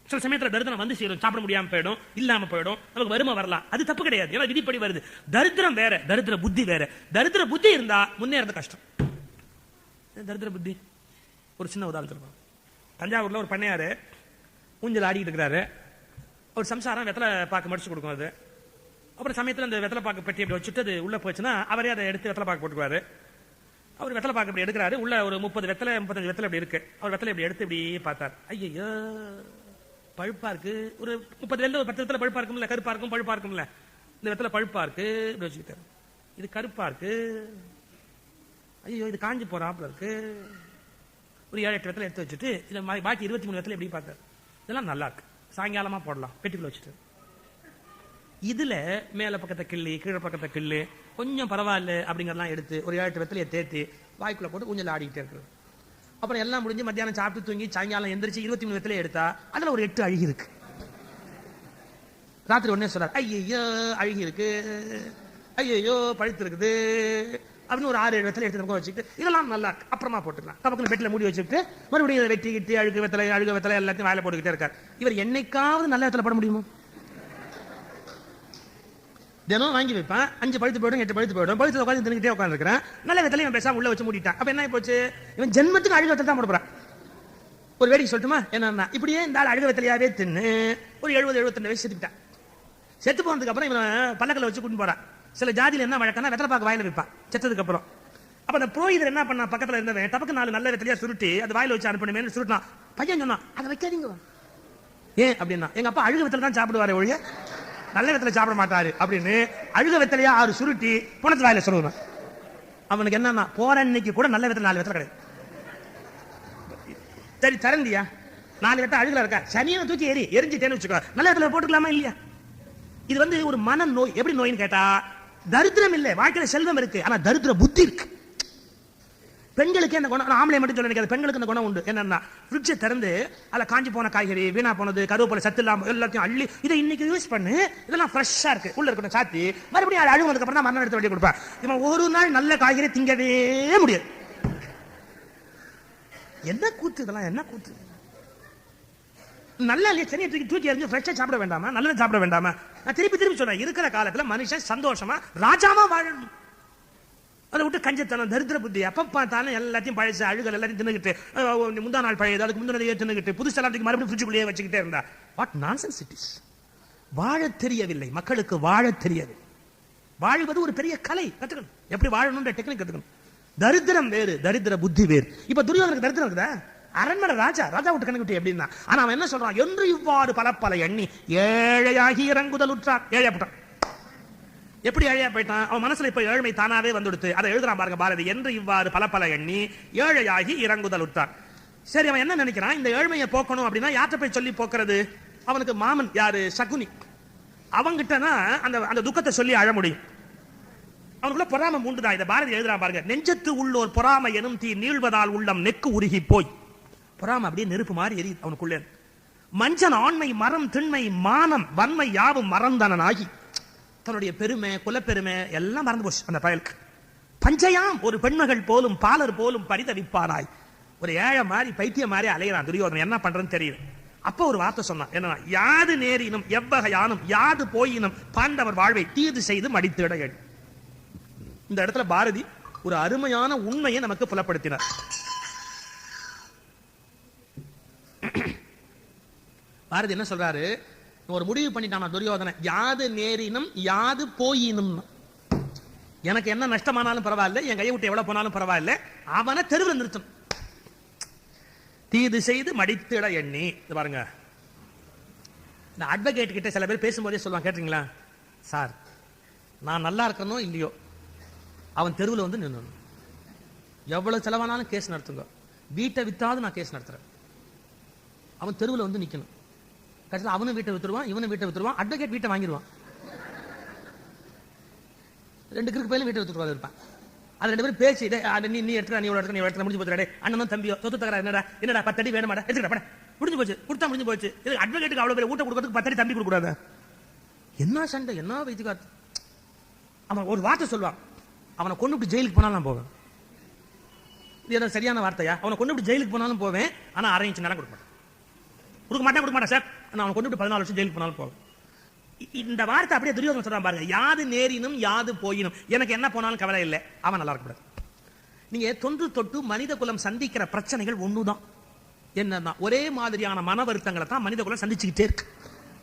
சில சமயத்துல தரித்திரம் வந்து சேரும், சாப்பிட முடியாம போயிடும், இல்லாம போயிடும், நமக்கு வறுமை வரலாம், அது தப்பு கிடையாது, ஏன்னா விதிப்படி வருது. தரித்திரம் வேற, தரித்திர புத்தி வேற. தரித்திர புத்தி இருந்தா முன்னேறது கஷ்டம். தரித்திர புத்தி ஒரு சின்ன உதாரணம் சொல்லுவாங்க. தஞ்சாவூர்ல ஒரு பண்ணையாரு ஊஞ்சல் ஆடிக்கிட்டு இருக்கிறாரு. ஒரு சம்சாரம் வெத்தலை பாக்கு மடிச்சு கொடுக்கும். அது அப்புறம் சமயத்தில் அந்த வெத்தலை பாக்கு பெட்டி அப்படி வச்சுட்டு அது உள்ள போச்சுன்னா அவரே அதை எடுத்து வெத்தலை பாக்கு போட்டுக்குவாரு. அவர் வெத்தலை பாக்கு அப்படி எடுக்கிறாரு, உள்ள ஒரு 30 வெத்தலை 35 வெத்தலை அப்படி இருக்கு. அவர் வெத்தலை இப்படி எடுத்து இப்படி பார்த்தார். ஐயோ பழுப்பா இருக்கு. ஒரு 30 வெத்தலை, ஒரு 10 வெத்தலை பழுப்பா இருக்கும்ல, கருப்பா இருக்கும், பழுப்பா இருக்கும்ல. இந்த வெத்தலை பழுப்பா இருக்கு இப்படி வச்சுக்கிட்டாரு. இது கருப்பா இருக்கு, ஐயோ இது காஞ்சி போறாப்புல இருக்கு. ஒரு 7-8 வெத்தலை எடுத்து வச்சுட்டு இதை பாக்கி 23 வெத்தலை எப்படி பார்த்தாரு. இதெல்லாம் நல்லா இருக்கு, சாயங்காலமா போடலாம், பெட்டிக்குள்ள வச்சுட்டு. இதுல மேல பக்கத்தை கிள்ளி, கீழே பக்கத்தை கிள்ளி, கொஞ்சம் பரவாயில்ல அப்படிங்கறதெல்லாம் எடுத்து ஒரு 7-8 வெத்தலையை தேத்தி வாய்க்குள்ள போட்டு ஊஞ்சல் ஆடிக்கிட்டே இருக்கு. அப்புறம் எல்லாம் முடிஞ்சு மத்தியானம் சாப்பிட்டு தூங்கி சாயங்காலம் எந்திரிச்சு 23 வெத்தலையை எடுத்தா அதுல ஒரு 8 அழுகி இருக்கு. ராத்திரி உடனே சொல்றாரு, ஐயோ அழுகி இருக்கு, ஐயோ பழுத்து இருக்குது, அப்படின்னு ஒரு 6-7 வெத்தலை எடுத்து வச்சுட்டு இதெல்லாம் நல்லா அப்புறமா போட்டுக்கலாம். நமக்கு பெட்டில் மூடி வச்சுட்டு மறுபடியும் இதை வெட்டிக்கிட்டு அழுகு வெத்தலை எல்லாத்தையும் வாயில போட்டுக்கிட்டே இருக்காரு. இவர் என்னைக்காவது நல்ல வெத்தலை போட முடியுமோ? தினம் வாங்கி வைப்பேன், 5 பழுத்து போயிடும் 8 பழுத்து போயிடும். பழுத்து உட்காந்து தின்னுக்கிட்டே உட்காந்துருக்கிறேன். நல்ல வெத்தலை இவன் பேசாம உள்ள வச்சு மூடிட்டான். அப்ப என்ன போச்சு? இவன் ஜென்மத்துக்கு அழுகு வெத்தலை தான் போட போறான். ஒரு வேடிக்கை சொல்லட்டுமா? என்னன்னா இப்படியே இந்த ஆள் அழுக வெத்தலையாவே தின்னு ஒரு 70-72 வயசு செத்துக்கிட்டான். செத்து போனதுக்கு அப்புறம் இவன் பல்லக்கல்ல வச்சு கூட்டிட்டு போறான். சில ஜாதியில என்ன வழக்கம்னா வெத்தலை பாக்கு வாயில வைப்பான் செத்ததுக்கு அப்புறம். அப்ப அந்த புரோகிதர் என்ன பண்ணா, பக்கத்துல இருந்தவன் டபக்கு 4 நல்ல வெத்தலையா சுருட்டி அது வாயில வச்சு அனுப்பணுமே சுருட்டான். பையன் சொன்னான், அதை வைக்காதீங்க. ஏன் அப்படின்னா, எங்க அப்பா அழுக வெத்தலை தான் சாப்பிடுவாரு ஒழிய நல்ல வெத்தலை சாப்பிட மாட்டாரு அப்படின்னு அழுக வெத்தலையா 6 சுருட்டி புனத்து வாயில சொல்லுவான். அவனுக்கு என்னன்னா, போற அன்னைக்கு கூட நல்ல வெத்தலை 4 வெத்தலை கிடையாது. சரி தரந்தியா 4 வெத்தலை அழுகல இருக்கா, சனியை தூக்கி எரிஞ்சுட்டேன்னு வச்சுக்கோ, நல்ல வெத்தலை போட்டுக்கலாமா இல்லையா? இது ஒரு மன நோய். எப்படி நோய்னு கேட்டா, தரித்திரம் இல்லை, வாழ்க்கையில செல்வம் இருக்கு, ஆனா தரித்திர புத்தி இருக்கு. பெண்களுக்கு அந்த குணம், ஆம்பளை மட்டும் சொல்ல நினைக்காது, பெண்களுக்கு அந்த குணம் உண்டு. என்னன்னா, ஃப்ரிட்ஜை திறந்து அதுல காஞ்சி போன காய்கறி, வீணா போனது, கருவேப்பிலை, சத்து இல்லாம எல்லாத்தையும் அள்ளி இதை இன்னைக்கு யூஸ் பண்ணு, இதெல்லாம் ஃப்ரெஷ்ஷா இருக்கு, உள்ள இருக்கணும் சாத்தி மறுபடியும் அழுகுனதுக்கு அப்புறம் தான் மரணம் எடுத்து வெளியே கொடுப்பேன். இவன் ஒரு நாள் நல்ல காய்கறி திங்கவே முடியாது. என்ன கூத்து இதெல்லாம், என்ன கூத்து? நல்ல சனியை தூக்கி எறிஞ்சு ஃப்ரெஷ்ஷா சாப்பிட வேண்டாமா? நல்லது சாப்பிட வேண்டாமா? நான் திருப்பி சொல்றேன், இருக்கிற காலத்துல மனுஷன் சந்தோஷமா ராஜாமா வாழணும். அதை விட்டு கஞ்சத்தனம், தரித்திர புத்தி, அப்ப பார்த்தாலும் எல்லாத்தையும் பழசு அழுகல் எல்லாத்தையும் தின்னுகிட்டு, முந்தா நாள் பழையது அதுக்கு முந்தினதையே தின்னுகிட்டு, புதுசு எல்லாத்துக்கு மறுபடியும் ஃப்ரிட்ஜுக்குள்ளேயே வச்சுக்கிட்டே இருந்தா வாட் நான்சென்ஸ் இட் இஸ். வாழ தெரியவில்லை மக்களுக்கு, வாழ தெரியாது. வாழ்வது ஒரு பெரிய கலை, கத்துக்கணும். எப்படி வாழணும்ன்ற டெக்னிக் கத்துக்கணும். தரித்திரம் வேறு, தரித்திர புத்தி வேறு. இப்ப துரியோதனுக்கு தரித்திரம் இருக்குதா? அரண்மனை ராஜா விட்டு கணக்கு எப்படின்னா, ஆனா அவன் என்ன சொல்றான், என்று இவ்வாறு பல எண்ணி ஏழையாகி இறங்குதல் உற்றார். ஏழையா போட்டான். எப்படி ஏழையா போயிட்டான்? அவன் மனசுல இப்ப ஏழ்மை தானாவே வந்துடுத்து. அதை எழுதுறான் பாருங்க பாரதி, என்று இவ்வாறு பல எண்ணி ஏழையாகி இறங்குதல் உற்றார். சரி, அவன் என்ன நினைக்கிறான், இந்த ஏழ்மையை போக்கணும் அப்படின்னா யார்கிட்ட போய் சொல்லி போக்குறது? அவனுக்கு மாமன் யாரு? சகுனி. அவங்கிட்டனா அந்த துக்கத்தை சொல்லி அழ முடியும். அவனுக்குள்ள பொறாமை உண்டுதான். இதை பாரதி எழுதுறான் பாருங்க, நெஞ்சத்து உள்ளோர் பொறாமை எனும் தீ நீழ்வதால் உள்ளம் நெக்கு உருகி போய். பொறாமை அப்படியே நெருப்பு மாதிரி எரியுது அவனுக்குள்ளே. மஞ்சன் ஆண்மை மரம் திண்மை மானம் வன்மை யாவும் மறந்தனாகி, தன்னுடைய பெருமை குலப்பெருமை எல்லாம் மறந்து போச்சு அந்த பயலுக்கு. பஞ்சையாம் ஒரு பெண்மகள் போலும் பாலர் போலும் பரிதவிப்பானாய். ஒரு ஏழை மாதிரி பைத்திய மாதிரி அலைகிறான் துரியோதனன், என்ன பண்றதுன்னு தெரியல. அப்ப ஒரு வார்த்தை சொன்னான், என்னன்னா, யாது நேரினும் எவ்வகையானும் யாது போயினும் பாண்டவர் வாழ்வை தீது செய்து மடித்திட எடு. இந்த இடத்துல பாரதி ஒரு அருமையான உண்மையை நமக்கு புலப்படுத்தினார். பாரதி என்ன சொல்றாரு, ஒரு முடிவு பண்ணிட்டான் துரியோதனை, யாது நேரினும் யாது போயினும். எனக்கு என்ன நஷ்டமானாலும் பரவாயில்ல, என் கையை விட்டு எவ்வளவு போனாலும் பரவாயில்ல, அவனை தெருவில் நிறுத்தணும். தீது செய்து மடித்திட எண்ணி. பாருங்க, இந்த அட்வொகேட் கிட்ட சில பேர் பேசும்போதே சொல்லுவாங்க, கேட்டீங்களா சார், நான் நல்லா இருக்கணும் இல்லையோ அவன் தெருவில் வந்து நின்று, எவ்வளவு செலவானாலும் கேஸ் நடத்துங்க, வீட்டை வித்தாவது நான் கேஸ் நடத்துறேன், அவன் தெருவில் வந்து நிக்கணும். கடைசியில் அவனும் வீட்டை வித்துருவான், இவனும் வீட்டை வித்துருவான், அட்வொகேட் வீட்டை வாங்கிடுவான். 2 கிருக்கு பையிலும் வீட்டை வித்துட்டு இருப்பான். அது 2 பேரும் பேசி, நீ எடுத்துக்க, நீ எடுத்துக்க, முடிஞ்சு போச்சு, அண்ணனும் தம்பியோ சொத்து தகரா, என்னடா 10 அடி வேணுமாடா, எடுத்துக்கடா, முடிஞ்சு போச்சு, கொடுத்தா முடிஞ்சு போச்சு. அட்வொகேட்டுக்கு அவ்வளவு பேர் ஊட்ட கொடுக்கறதுக்கு 10 அடி தம்பி கொடுக்க கூடாது. என்ன சண்டை, என்ன வைத்துக்காத்து. அவன் ஒரு வார்த்தை சொல்லுவான், அவனை கொண்டு விட்டு ஜெயிலுக்கு போனாலும் போவேன். இது என்ன சரியான வார்த்தையா? அவனை கொண்டு விட்டு ஜெயிலுக்கு போனாலும் போவேன், ஆனா 1/2 இன்ச் நேரம் கொடுக்க மாட்டேன் சார், நான் அவனை கொண்டு விட்டு 14 வருஷம் ஜெயிலுக்கு போனாலும் போவேன். இந்த வார்த்தை அப்படியே துரியோதனன் சொல்றான் பாருங்க, யாது நேரினும் யாது போயினும், எனக்கு என்ன போனாலும் கவலை இல்லை, அவன் நல்லா இருக்கக்கூடாது. நீங்க தொன்று தொட்டு மனித குலம் சந்திக்கிற பிரச்சனைகள் ஒண்ணுதான். என்னன்னா, ஒரே மாதிரியான மன வருத்தங்களை தான் மனித குலம் சந்திச்சுக்கிட்டே இருக்கு.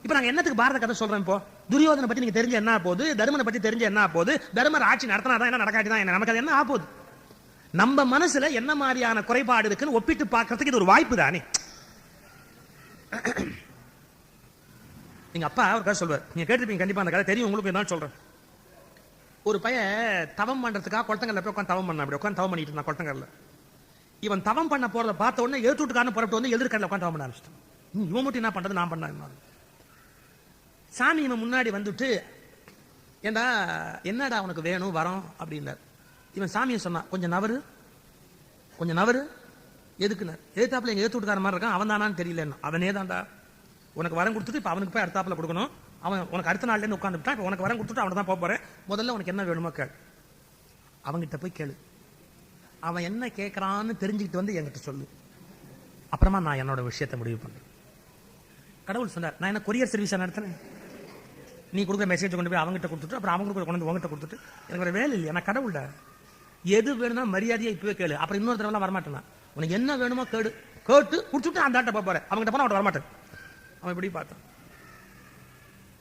இப்ப நாங்க என்னத்துக்கு பாரத கதை சொல்றோம்? இப்போ துரியோதனை பத்தி நீங்க தெரிஞ்ச என்ன போகுது, தர்மனை பத்தி தெரிஞ்ச என்ன போகுது, தர்மர் ஆட்சி நடத்தினாதான் என்ன, நடக்காட்டிதான் என்ன, நமக்கு அது என்ன ஆகுது? நம்ம மனசுல என்ன மாதிரியான குறைபாடு இருக்குன்னு ஒப்பிட்டு பார்க்கறதுக்கு இது ஒரு வாய்ப்பு தானே. எங்க அப்பா ஒரு கதை சொல்வார், நீங்க கேட்டிருப்பீங்க கண்டிப்பா, அந்த கதை தெரியும் உங்களுக்கு, என்ன சொல்றேன். ஒரு பையன் தவம் பண்றதுக்காக குளத்தங்கல்ல போய் உட்காந்து தவம் பண்ண, அப்படி உட்காந்து தவம் பண்ணிட்டு இருந்தான் குளத்தங்கல்ல. இவன் தவம் பண்ண போறத பார்த்த உடனே எழுத்துட்டுக்காரன் புறப்பட்டு வந்து எதிர்கடல உட்காந்து தவம் பண்ண ஆரம்பிச்சிட்டான். இவன் மட்டும் என்ன பண்றது, நான் பண்ண. சாமி இவன் முன்னாடி வந்துட்டு, ஏண்டா என்னடா உனக்கு வேணும் வரோம் அப்படின்னார். இவன் சாமியை சொன்னான், கொஞ்சம் நவரு எதுக்குனார். எதிர்த்தாப்புல எங்க எழுத்துட்டுக்கார மாதிரி இருக்கான், அவன் தானான்னு தெரியல. அவனே தான்டா, உனக்கு வரம் கொடுத்துட்டு இப்ப அவனுக்கு போய் அடுத்தாப்புல கொடுக்கணும், அவன் உனக்கு அடுத்த நாள்ல இருந்து உட்காந்துட்டான், இப்ப உனக்கு வரம் கொடுத்துட்டு அவனை தான் போறேன், முதல்ல உனக்கு என்ன வேணுமோ கேள். அவங்கிட்ட போய் கேளு, அவன் என்ன கேட்கறான்னு தெரிஞ்சுக்கிட்டு வந்து என்கிட்ட சொல்லு, அப்புறமா நான் என்னோட விஷயத்தை முடிவு பண்றேன். கடவுள் சொன்னார், நான் என்ன கொரியர் சர்வீஸ் நடத்துறேன்? நீ கொடுக்குற மெசேஜ் கொண்டு போய் அவங்ககிட்ட கொடுத்துட்டு அப்புறம் அவங்க கொண்டு வந்து உங்ககிட்ட கொடுத்துட்டு எனக்கு ஒரு வேலை இல்லையா? நான் கடவுள்ட. எது வேணும்னா மரியாதையா இப்பவே கேளு, அப்புறம் இன்னொரு தடவை வரமாட்டேன். உனக்கு என்ன வேணுமோ கேடு, கேட்டு குடிச்சுட்டு அந்த ஆட்ட போறேன், அவங்ககிட்ட போனா அவன் வரமாட்டேன். அவன் இப்படி பார்த்தான்.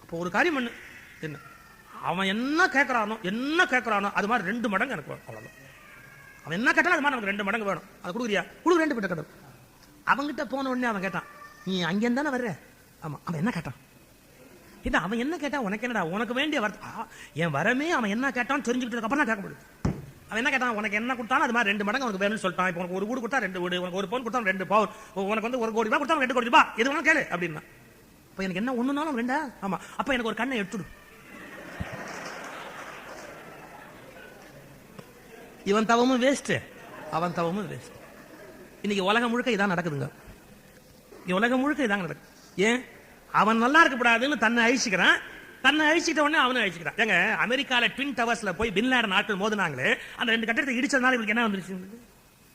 அப்போ ஒரு காரியம் பண்ணு, என்ன அவன் என்ன கேட்கறானோ அது மாதிரி 2 மடங்கு எனக்கு வேணும், அவ்வளவுதான். அவன் என்ன கேட்டாலும் அது மாதிரி நமக்கு 2 மடங்கு வேணும். அது கொடுக்குறியா? கொடுக்க 2 பேட்ட கடவுள். அவங்கிட்ட போன உடனே அவன் கேட்டான், நீ அங்கேருந்து தானே வர்ற? ஆமா. அவன் என்ன கேட்டான்? இது அவன் என்ன கேட்டா உனக்கு என்னடா? உனக்கு வேண்டிய என் வரமே அவன் என்ன கேட்டான்னு தெரிஞ்சுக்கிட்டதுக்கு அப்புறம் தான் கேட்க முடியும். அவன் என்ன கேட்டான்? உனக்கு என்ன கொடுத்தாலும் அது மாதிரி 2 மடங்கு உனக்கு வேணும்னு சொல்லிட்டான். இப்போ உனக்கு 1 வீடு கொடுத்தா 2 வீடு, உனக்கு 1 பவுன் கொடுத்தா 2 பவுன், உனக்கு வந்து 1 கோடி ரூபாய் கொடுத்தா 2 கோடி ரூபாய், எது வேணாலும் கேளு அப்படின்னா. அப்ப எனக்கு என்ன ஒண்ணுனாலும் 2? ஆமா. அப்ப எனக்கு ஒரு கண்ணை எடுத்துடு. இவன் தவமும் வேஸ்ட், அவன் தவமும் வேஸ்ட். இன்னைக்கு உலகம் முழுக்க இதான் நடக்குதுங்க. உலகம் முழுக்க இதான் நடக்குது. ஏன்? அவன் நல்லா இருக்கக்கூடாதுன்னு தன்னை அழிச்சுக்கிறான், தன்னை அழிச்சிட்ட உடனே அவனை அழிச்சுக்கிறான். ஏங்க, அமெரிக்கால ட்வின் டவர்ஸ்ல போய் பின் லேடன் ஆட்கள் மோதினாங்களே, அந்த 2 கட்டடத்தை இடிச்சதுனால இவங்களுக்கு என்ன வந்துருச்சு?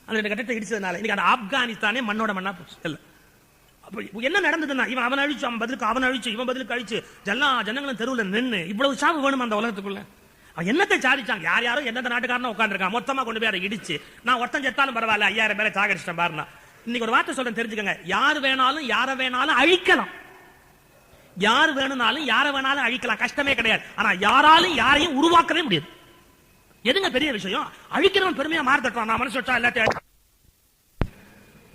அந்த 2 கட்டடத்தை இடிச்சதுனால இன்னைக்கு அந்த ஆப்கானிஸ்தானே மண்ணோட மண்ணா போச்சு. இல்ல அப்ப என்ன நடந்ததுன்னா, இவன் அவன் அழிச்சு, அவன் பதிலுக்கு அவன் அழிச்சு, இவன் பதிலுக்கு அழிச்சு, எல்லா ஜனங்களும் தெருவில் நின்று இவ்வளவு சாவு வேணும் அந்த உலகத்துக்குள்ள? அவன் என்னத்தை சாதிச்சாங்க? யார் யாரோ எந்தெந்த நாட்டுக்காரனும் உட்காந்துருக்கான், மொத்தமா கொண்டு போய் அதை இடிச்சு, நான் ஒருத்தன் செத்தாலும் பரவாயில்ல 5000 பேரை சாகடிச்சிட்டேன் பாருனா. இன்னைக்கு ஒரு வார்த்தை சொல்றேன், தெரிஞ்சுக்கங்க. யார் வேணாலும் யாரை வேணாலும் அழிக்கலாம், யார் வேணும்னாலும் யாரை வேணாலும் அழிக்கலாம், கஷ்டமே கிடையாது. ஆனா யாராலும் யாரையும் உருவாக்கவே முடியாது. எதுங்க பெரிய விஷயம்? அழிக்கிறவன் பெருமையா மாறுதட்டான், நான் மனசு வச்சா எல்லாத்தையும்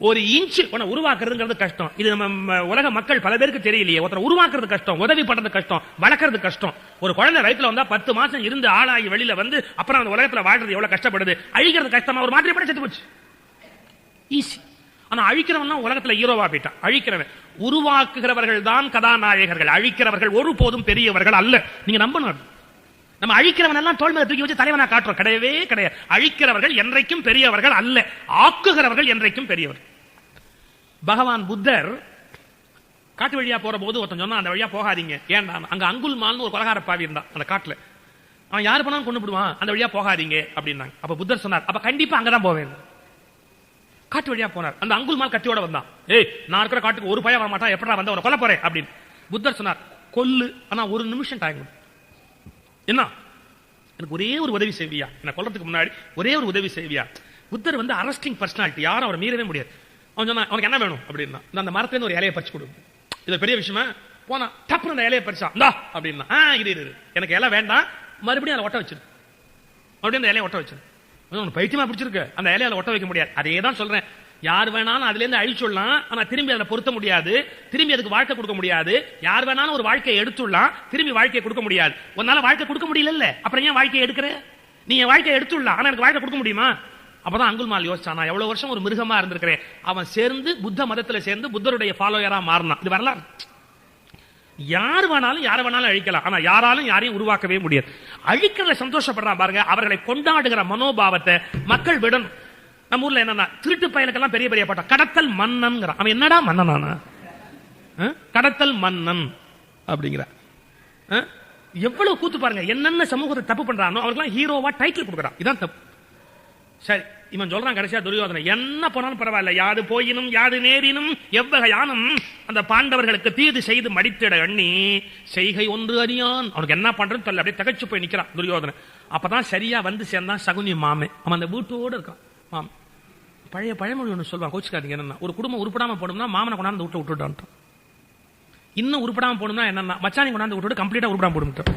1 இன்ச் உருவாக்குறதுங்கிறது கஷ்டம். இது நம்ம உலக மக்கள் பல பேருக்கு தெரியலையே. ஒருத்தர் உருவாக்குறது கஷ்டம், உதவி பண்றது கஷ்டம், வளர்க்கறது கஷ்டம். ஒரு குழந்தை வயித்துல வந்தா 10 மாசம் இருந்து ஆளாகி வெளியில வந்து அப்புறம் அந்த உலகத்துல வாழ்றது எவ்வளவு கஷ்டப்படுது. அழிக்கிறது கஷ்டமா? ஒரு மாதிரி பட செத்து போச்சு, ஈஸி. ஆனா அழிக்கிறவன் உலகத்துல ஹீரோவா போயிட்டான். அழிக்கிறவன். உருவாக்குகிறவர்கள் தான் கதாநாயகர்கள், அழிக்கிறவர்கள் ஒருபோதும் பெரியவர்கள் அல்ல. நீங்க நம்பணும். நம்ம அழிக்கிறவன் எல்லாம் தோள் மேல தூக்கி வச்சு தலைவனா காட்டுறோம், கிடையவே கிடையாது. அழிக்கிறவர்கள் என்றைக்கும் பெரியவர்கள் அல்ல, ஆக்குகிறவர்கள் என்றைக்கும் பெரியவர்கள். பகவான் புத்தர் காட்டு வழியா போற போது ஒருத்தன் சொன்னா, அந்த வழியா போகாதீங்க. ஏன்டா? அங்க அங்குல் மால்னு ஒரு கொலகார பாவி இருந்தான் அந்த காட்டுல. அவன் யாரு போனாலும் கொண்டு விடுவான், அந்த வழியா போகாதீங்க அப்படின்னாங்க. அப்ப புத்தர் சொன்னார், அப்ப கண்டிப்பா அங்கதான் போவேன். காட்டு வழியா போனார். அந்த அங்குல் மால் கத்தியோட வந்தான். ஏய், நான் இருக்கிற காட்டுக்கு ஒரு பய வர மாட்டான், எப்படா வந்த கொல்ல போறேன் அப்படின்னு. புத்தர் சொன்னார், கொல்லு, ஆனா 1 நிமிஷம் டைம். என்ன? எனக்கு ஒரே ஒரு உதவி செய்வியா? என்ன கொல்றதுக்கு முன்னாடி ஒரே ஒரு உதவி செய்வியா? புத்தர் வந்து அரஸ்டிங் பர்சனாலிட்டி, யாரும் அவரை மீறவே முடியாது. அவன் சொன்னா, அவனுக்கு என்ன வேணும் அப்படின்னா, அந்த மரத்துல இருந்து ஒரு இலையை பறிச்சு கொடு. இது பெரிய விஷயமா? போனா டப்பு அந்த இலையை பறிச்சா, இந்தா அப்படின்னா, இது எனக்கு இலை வேண்டாம், மறுபடியும் அதை ஒட்ட வச்சிரு, மறுபடியும் அந்த இலையை ஒட்ட வச்சிரு. பைத்தியமா பிடிச்சிருக்கு, அந்த இலையில ஒட்ட வைக்க முடியாது. அதே தான் சொல்றேன், யார் வேணாலும் அதுல இருந்து அழிச்சுடலாம், ஆனா திரும்பி அதை பொருத்த முடியாது, திரும்பி அதுக்கு வாழ்க்கை கொடுக்க முடியாது. யார் வேணாலும் ஒரு வாழ்க்கையை எடுத்துடலாம், திரும்பி வாழ்க்கையை கொடுக்க முடியாது. உன்னால வாழ்க்கை கொடுக்க முடியல, அப்புறம் ஏன் வாழ்க்கையை எடுக்கிற? நீ என் வாழ்க்கையை எடுத்துடலாம், ஆனா எனக்கு வாழ்க்கை கொடுக்க முடியுமா? அப்பதான் அங்குல்மால் யோசிச்சான், நான் எவ்வளவு வருஷம் ஒரு மிருகமா இருந்திருக்கிறேன். அவன் சேர்ந்து புத்த மதத்துல சேர்ந்து புத்தருடைய ஃபாலோயரா மாறினான். இது வரலாறு. யார் வேணாலும் யாரை வேணாலும் அழிக்கலாம், ஆனா யாராலும் யாரையும் உருவாக்கவே முடியாது. அழிக்கிறத சந்தோஷப்படுறான் பாருங்க, அவர்களை கொண்டாடுகிற மனோபாவத்தை மக்கள் விடணும். நம்ம ஊர்ல என்னன்னா, திருட்டு பயலுக்கெல்லாம் பெரிய பெரிய பாட்டம், கடத்தல் மன்னன். அவன் என்னடா மன்னனானா? கடத்தல் மன்னன் அப்படிங்கிற எவ்வளவு கூத்து பாருங்க. என்னென்ன சமூகத்தை தப்பு பண்றானோ அவருக்கெல்லாம் ஹீரோவா டைட்டில் கொடுக்குறான். இதான் தப்பு. சரி, இவன் சொல்றான் கடைசியா துரியோதனை, என்ன போனாலும் பரவாயில்ல, யாது போயினும் யாது நேரினும் எவ்வகையானும் அந்த பாண்டவர்களுக்கு தீது செய்து மடித்திட எண்ணி செய்கை ஒன்று அறியான். அவனுக்கு என்ன பண்றதுன்னு தெரியல, அப்படியே தகச்சு போய் நிக்கிறான் துரியோதனை. அப்பதான் சரியா வந்து சேர்ந்தான் சகுனி மாமே. அவன் அந்த வீட்டோடு இருக்கான். மாமன் பழைய பழமொழி ஒன்று சொல்லுவான், கோச்சுக்காதீங்க. என்னன்னா, ஒரு குடும்பம் உருப்படாம போனோம்னா மாமனை கொண்டாந்து விட்டுட்டான். இன்னும் உருப்படாம போனோம்னா என்னன்னா, மச்சானி கொண்டாந்து விட்டு கம்ப்ளீட்டா உருப்படாம போட்டு.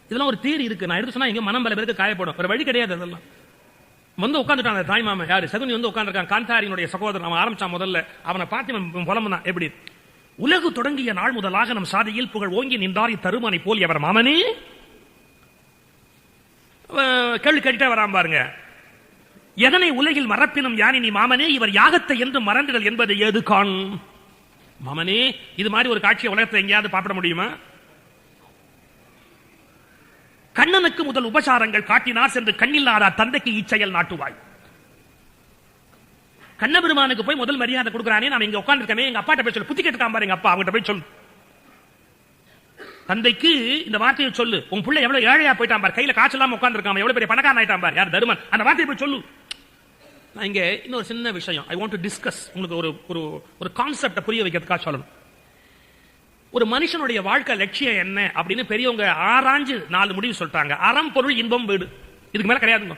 இதெல்லாம் ஒரு தீரி இருக்கு. நான் எடுத்து சொன்னா இங்க மனம் பல பேருக்கு காயப்படும், ஒரு வழி கிடையாது. அதெல்லாம் வந்து உட்காந்துட்டான் தாய் மாமன். யாரு? சகுனி வந்து உட்காந்துருக்கான், காந்தாரியினுடைய சகோதரன். அவன் ஆரம்பிச்சான் முதல்ல. அவனை பார்த்து புலம்புனா, எப்படி? உலகு தொடங்கிய நாள் முதலாக நம் சாதியில் புகழ் ஓங்கி நின்றார் இத்தருமனை போல் எவர் மாமனே. கேள்வி கேட்டுட்டே வராம பாருங்க. எதனை உலகில் மறப்பினும் யானினி மாமனே, இவர் யாகத்தை என்று மறந்துடல் என்பது ஏது காண். மாமனே, இது மாதிரி ஒரு காட்சியை உலகத்தை எங்கேயாவது பாப்பிட முடியுமா? கண்ணனுக்கு முதல் உபசாரங்கள் காட்டினார் சென்று கண்ணில்லாரா தந்தைக்கு இச்செயல் நாட்டுவாய். கண்ணபெருமானுக்கு போய் முதல் மரியாதை கொடுக்கிறானே, நான் இங்க உட்கார்ந்து இருக்கமே, எங்க அப்பாட்ட போய் சொல்லு, புத்தி கேட்டுக்காம பாருங்க அப்பா, அவங்ககிட்ட போய் சொல்லு. தந்தைக்கு இந்த வார்த்தையை சொல்லு. உன் பிள்ளை எவ்வளவு ஏழையா போயிட்டான் பார், கையில காய்ச்சலாம உட்கார்ந்திருக்காம, எவ்வளவு பெரிய பணக்காரன் ஆயிட்டான் பார், யார் தருமன், அந்த வார்த்தையை போய் சொல்லு. நான் இங்க இன்னொரு சின்ன விஷயம் ஐ வாண்ட் டு டிஸ்கஸ், உங்களுக்கு ஒரு ஒரு கான்செப்டை புரிய வைக்கிறதுக்காக சொல்லணும். ஒரு மனுஷனுடைய வாழ்க்கை லட்சியம் என்ன அப்படின்னு பெரியவங்க ஆராய்ஞ்சு 4 முடிவு சொல்லிட்டாங்க. அறம், பொருள், இன்பம், வீடு. இதுக்கு மேல கிடையாதுங்க.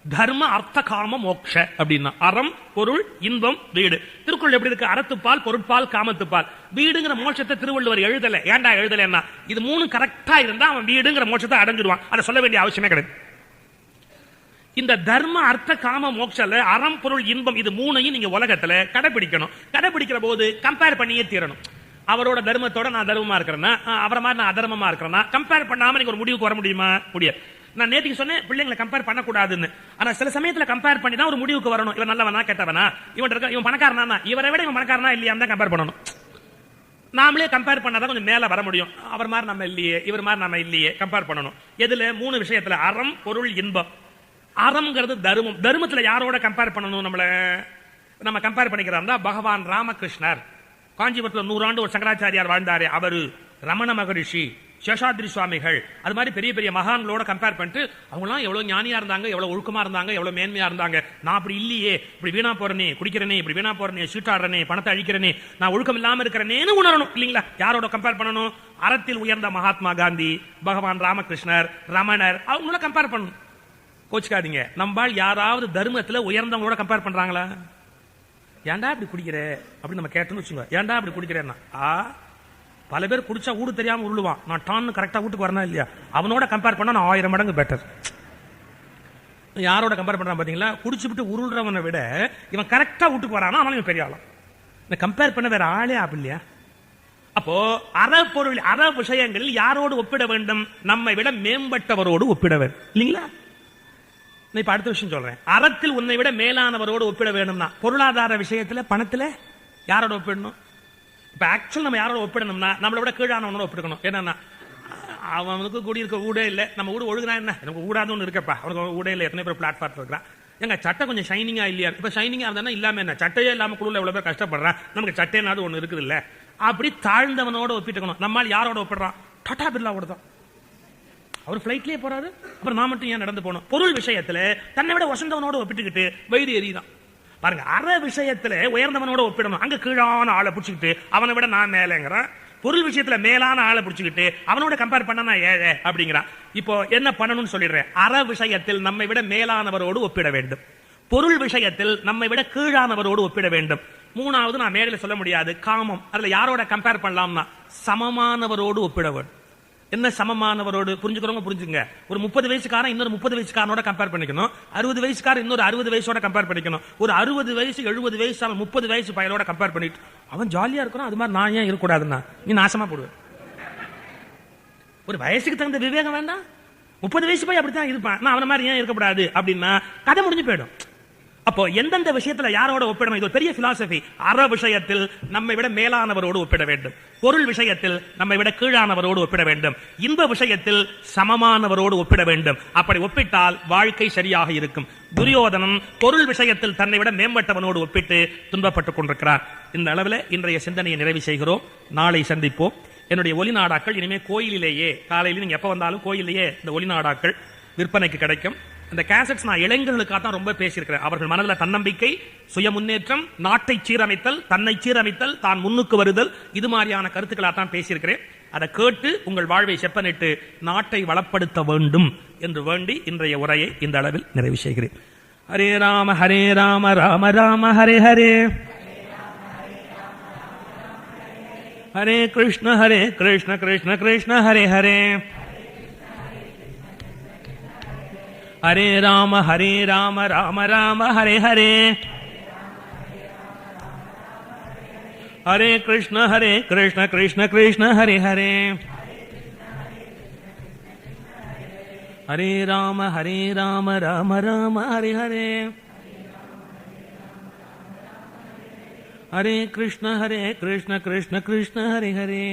தர்ம, அர்த்த, காம, மோட்ச அப்படின்னா அறம், பொருள், இன்பம், வீடு. திருக்குறள் எப்படி இருக்கு? அறத்துப்பால், பொருட்பால், காமத்துப்பால். வீடுங்கிற மோட்சத்தை திருவள்ளுவர் எழுதல. ஏன்டா எழுதலன்னா, இது 3 கரெக்டா இருந்தா அவன் வீடுங்கிற மோட்சத்தை அடைஞ்சிடுவான். அதை சொல்ல வேண்டிய அவசியமே கிடையாது. இந்த தர்ம, அர்த்த, காம, மோட்சல அறம், பொருள், இன்பம் இது 3ஐயும் நீங்க உலகத்துல கடைபிடிக்கணும். கடைபிடிக்கிற போது கம்பேர் பண்ணியே தீரணும். அவரோட தர்மத்தோட நான் தர்மமா இருக்கிறேன்னா, அவரை மாதிரி நான் அதர்மமா இருக்கிறேன்னா, கம்பேர் பண்ணாம நீங்க ஒரு முடிவுக்கு வர முடியுமா? முடியாது. நான் நேற்றுக்கு சொன்னேன் பிள்ளைங்களை கம்பேர் பண்ணக்கூடாதுன்னு. ஆனா சில சமயத்துல கம்பேர் பண்ணி தான் ஒரு முடிவுக்கு வரணும். இவன் நல்லவனா கெட்டவனா, இவன் பணக்காரனா, இவரை விட இவன் பணக்காரனா இல்லையா தான் கம்பேர் பண்ணணும். நாமளே கம்பேர் பண்ணாதான் கொஞ்சம் மேல வர முடியும். அவர் மாதிரி நம்ம இல்லையே, இவர் மாதிரி நம்ம இல்லையே, கம்பேர் பண்ணணும். எதுல? 3 விஷயத்துல, அறம், பொருள், இன்பம். அறம்ங்கிறது தர்மம். தர்மத்துல யாரோட கம்பேர் பண்ணணும்? நம்ம கம்பேர் பண்ணிக்கிறோம்னா பகவான் ராமகிருஷ்ணர் காஞ்சிபுரத்தில் 100 ஆண்டு ஒரு சங்கராச்சாரியார் வாழ்ந்தாரு, அவரு, ரமண மகரிஷி, சேஷாத்ரி சுவாமிகள், அது மாதிரி பெரிய பெரிய மகான்களோட கம்பேர் பண்ணிட்டு அவங்களாம் எவ்வளவு ஞானியா இருந்தாங்க, எவ்வளவு ஒழுக்கமா இருந்தாங்க, எவ்வளவு மேன்மையா இருந்தாங்க. நான் அப்படி இல்லையே, இப்படி வீணா போறனே, குடிக்கிறனே, இப்படி வீணா போறனே, சீட்டாடுறனே, பணத்தை அழிக்கிறனே, நான் ஒழுக்கம் இல்லாம இருக்கிறனேன்னு உணரணும் இல்லீங்களா? யாரோட கம்பேர் பண்ணணும்? அறத்தில் உயர்ந்த மகாத்மா காந்தி, பகவான் ராமகிருஷ்ணர், ரமணர், அவங்களோட கம்பேர் பண்ணணும். கோச்சுக்காதீங்க, நம்பால் யாராவது தர்மத்துல உயர்ந்தவங்களோட கம்பேர் பண்றாங்களா? ஏன்டா இப்படி குடிக்கிற அப்படின்னு நம்ம கேட்டோம்னு வச்சுங்க. ஏன்டா இப்படி குடிக்கிறேன்னா, பல பேர் குடிச்சா ஊடு தெரியாம உருளுவான். நான் டான்னு கரெக்டா வீட்டுக்கு வரணும் இல்லையா? அவனோட கம்பேர் பண்ணா நான் 1000 மடங்கு பெட்டர். யாரோட கம்பேர் பண்றான் பாத்தீங்களா? குடிச்சுட்டு உருள்றவனை விட இவன் கரெக்டா வீட்டுக்கு வரானா, அவனாலும் இவன் பெரிய ஆளும். இந்த கம்பேர் பண்ண வேற ஆளே ஆப் இல்லையா? அப்போ அறப்பொருள், அற விஷயங்களில் யாரோடு ஒப்பிட வேண்டும்? நம்மை விட மேம்பட்டவரோடு ஒப்பிட வேண்டும் இல்லீங்களா? இப்ப அடுத்த விஷயம் சொல்றேன். அறத்தில் உன்னை விட மேலானவரோடு ஒப்பிட வேணும்னா, பொருளாதார விஷயத்துல, பணத்துல யாரோட ஒப்பிடணும்? இப்ப ஆக்சுவல் நம்ம யாரோட ஒப்பிடணும்னா, நம்மளை விட கீழானவனோட ஒப்பிடணும். என்னன்னா, அவனுக்கு குடியிருக்க ஊடே இல்லை, நம்ம ஊடு ஒழுகுனா என்ன, எனக்கு ஊடாது ஒன்று இருக்கப்பா, அவனுக்கு ஊடே இல்லை, எத்தனை பேர் பிளாட்ஃபார்ம் இருக்கிறான். எங்க சட்டை கொஞ்சம் ஷைனிங்கா இல்லையா? இப்ப ஷைனிங்கா இருந்தா இல்லாம என்ன, சட்டையே இல்லாம குழுல எவ்வளவு பேர் கஷ்டப்படுறான், நமக்கு சட்டைனாவது ஒண்ணு இருக்குது இல்ல? அப்படி தாழ்ந்தவனோட ஒப்பிட்டுக்கணும். நம்மால் யாரோட ஒப்பிடுறான்? டாடா பிர்லாவோட தான். அவர் பிளைட்லயே போறாரு, அப்புறம் நான் மட்டும் ஏன் நடந்து போனோம்? பொருள் விஷயத்துல தன்னை விட வசந்தவனோட ஒப்பிட்டுக்கிட்டு வயிறு எரிதான் பாருங்க. அற விஷயத்துல உயர்ந்தவனோட ஒப்பிடணும், அங்க கீழான ஆளை பிடிச்சிக்கிட்டு அவனை விட நான் மேலேங்கிறான். பொருள் விஷயத்துல மேலான ஆளை பிடிச்சிக்கிட்டு அவனோட கம்பேர் பண்ண நான் ஏழை அப்படிங்கிறான். இப்போ என்ன பண்ணணும்னு சொல்லிடுறேன். அற விஷயத்தில் நம்மை விட மேலானவரோடு ஒப்பிட வேண்டும், பொருள் விஷயத்தில் நம்மை விட கீழானவரோடு ஒப்பிட வேண்டும். 3வது நான் மேடையில் சொல்ல முடியாது, காமம். அதுல யாரோட கம்பேர் பண்ணலாம்னா சமமானவரோடு ஒப்பிட வேண்டும். என்ன சமமானவரோடு? புரிஞ்சுக்கிறவங்க புரிஞ்சுங்க. ஒரு 30 வயசுக்காரன் இன்னொரு 30 வயசுக்காரனோட கம்பேர் பண்ணிக்கணும். 60 வயசுக்காரன் இன்னொரு 60 வயசோட கம்பேர் பண்ணிக்கணும். ஒரு 60 வயசு 70 வயசு 30 வயசு பையனோட கம்பேர் பண்ணிட்டு அவன் ஜாலியா இருக்கிறான், அது மாதிரி நான் ஏன் இருக்கக்கூடாதுன்னா நீ நாசமா போடுவேன். ஒரு வயசுக்கு தகுந்த விவேகம் வேண்டாம்? 30 வயசு போய் அப்படித்தான் இருப்பான், நான் அவன மாதிரி ஏன் இருக்கக்கூடாது அப்படின்னா கதை முடிஞ்சு போயிடும். அப்போ எந்தெந்த விஷயத்துல யாரோட ஒப்பிடணும்? இது ஒரு பெரிய பிலாசபி. அற விஷயத்தில் நம்மை விட மேலானவரோடு ஒப்பிட வேண்டும், பொருள் விஷயத்தில் நம்மை விட கீழானவரோடு ஒப்பிட வேண்டும், இன்ப விஷயத்தில் சமமானவரோடு ஒப்பிட வேண்டும். அப்படி ஒப்பிட்டால் வாழ்க்கை சரியாக இருக்கும். துரியோதனன் பொருள் விஷயத்தில் தன்னை விட மேம்பட்டவனோடு ஒப்பிட்டு துன்பப்பட்டுக் கொண்டிருக்கிறார். இந்த அளவில் இன்றைய சிந்தனையை நிறைவு செய்கிறோம். நாளை சந்திப்போம். என்னுடைய ஒலிநாடாக்கள் இனிமே கோயிலிலேயே, காலையில் நீங்க எப்ப வந்தாலும் கோயிலேயே இந்த ஒலிநாடாக்கள் விற்பனைக்கு கிடைக்கும். இந்த கேசட்ஸ் நான் இளைஞர்களுக்காக தான் ரொம்ப பேசியிருக்கிறேன். அவர்கள் மனதில் தன்னம்பிக்கை, சுய முன்னேற்றம், நாட்டை சீரமைத்தல், தன்னை சீரமைத்தல், தான் முன்னுக்கு வருதல், இது மாதிரியான கருத்துக்களாக தான் பேசியிருக்கிறேன். அதை கேட்டு உங்கள் வாழ்வை செப்பனிட்டு நாட்டை வளப்படுத்த வேண்டும் என்று வேண்டி இன்றைய உரையை இந்த அளவில் நிறைவு செய்கிறேன். ஹரே ராம ராம ராம ஹரே ஹரே, ஹரே கிருஷ்ண கிருஷ்ண கிருஷ்ண ஹரே ஹரே, ஹரே ராம ராம ராம ஹரே ஹரே, ஹரே கிருஷ்ண கிருஷ்ண கிருஷ்ண ஹரே ஹரே, ஹரே ராம ராம ராம ஹரே ஹரே, ஹரே கிருஷ்ண கிருஷ்ண கிருஷ்ண ஹரே ஹரே.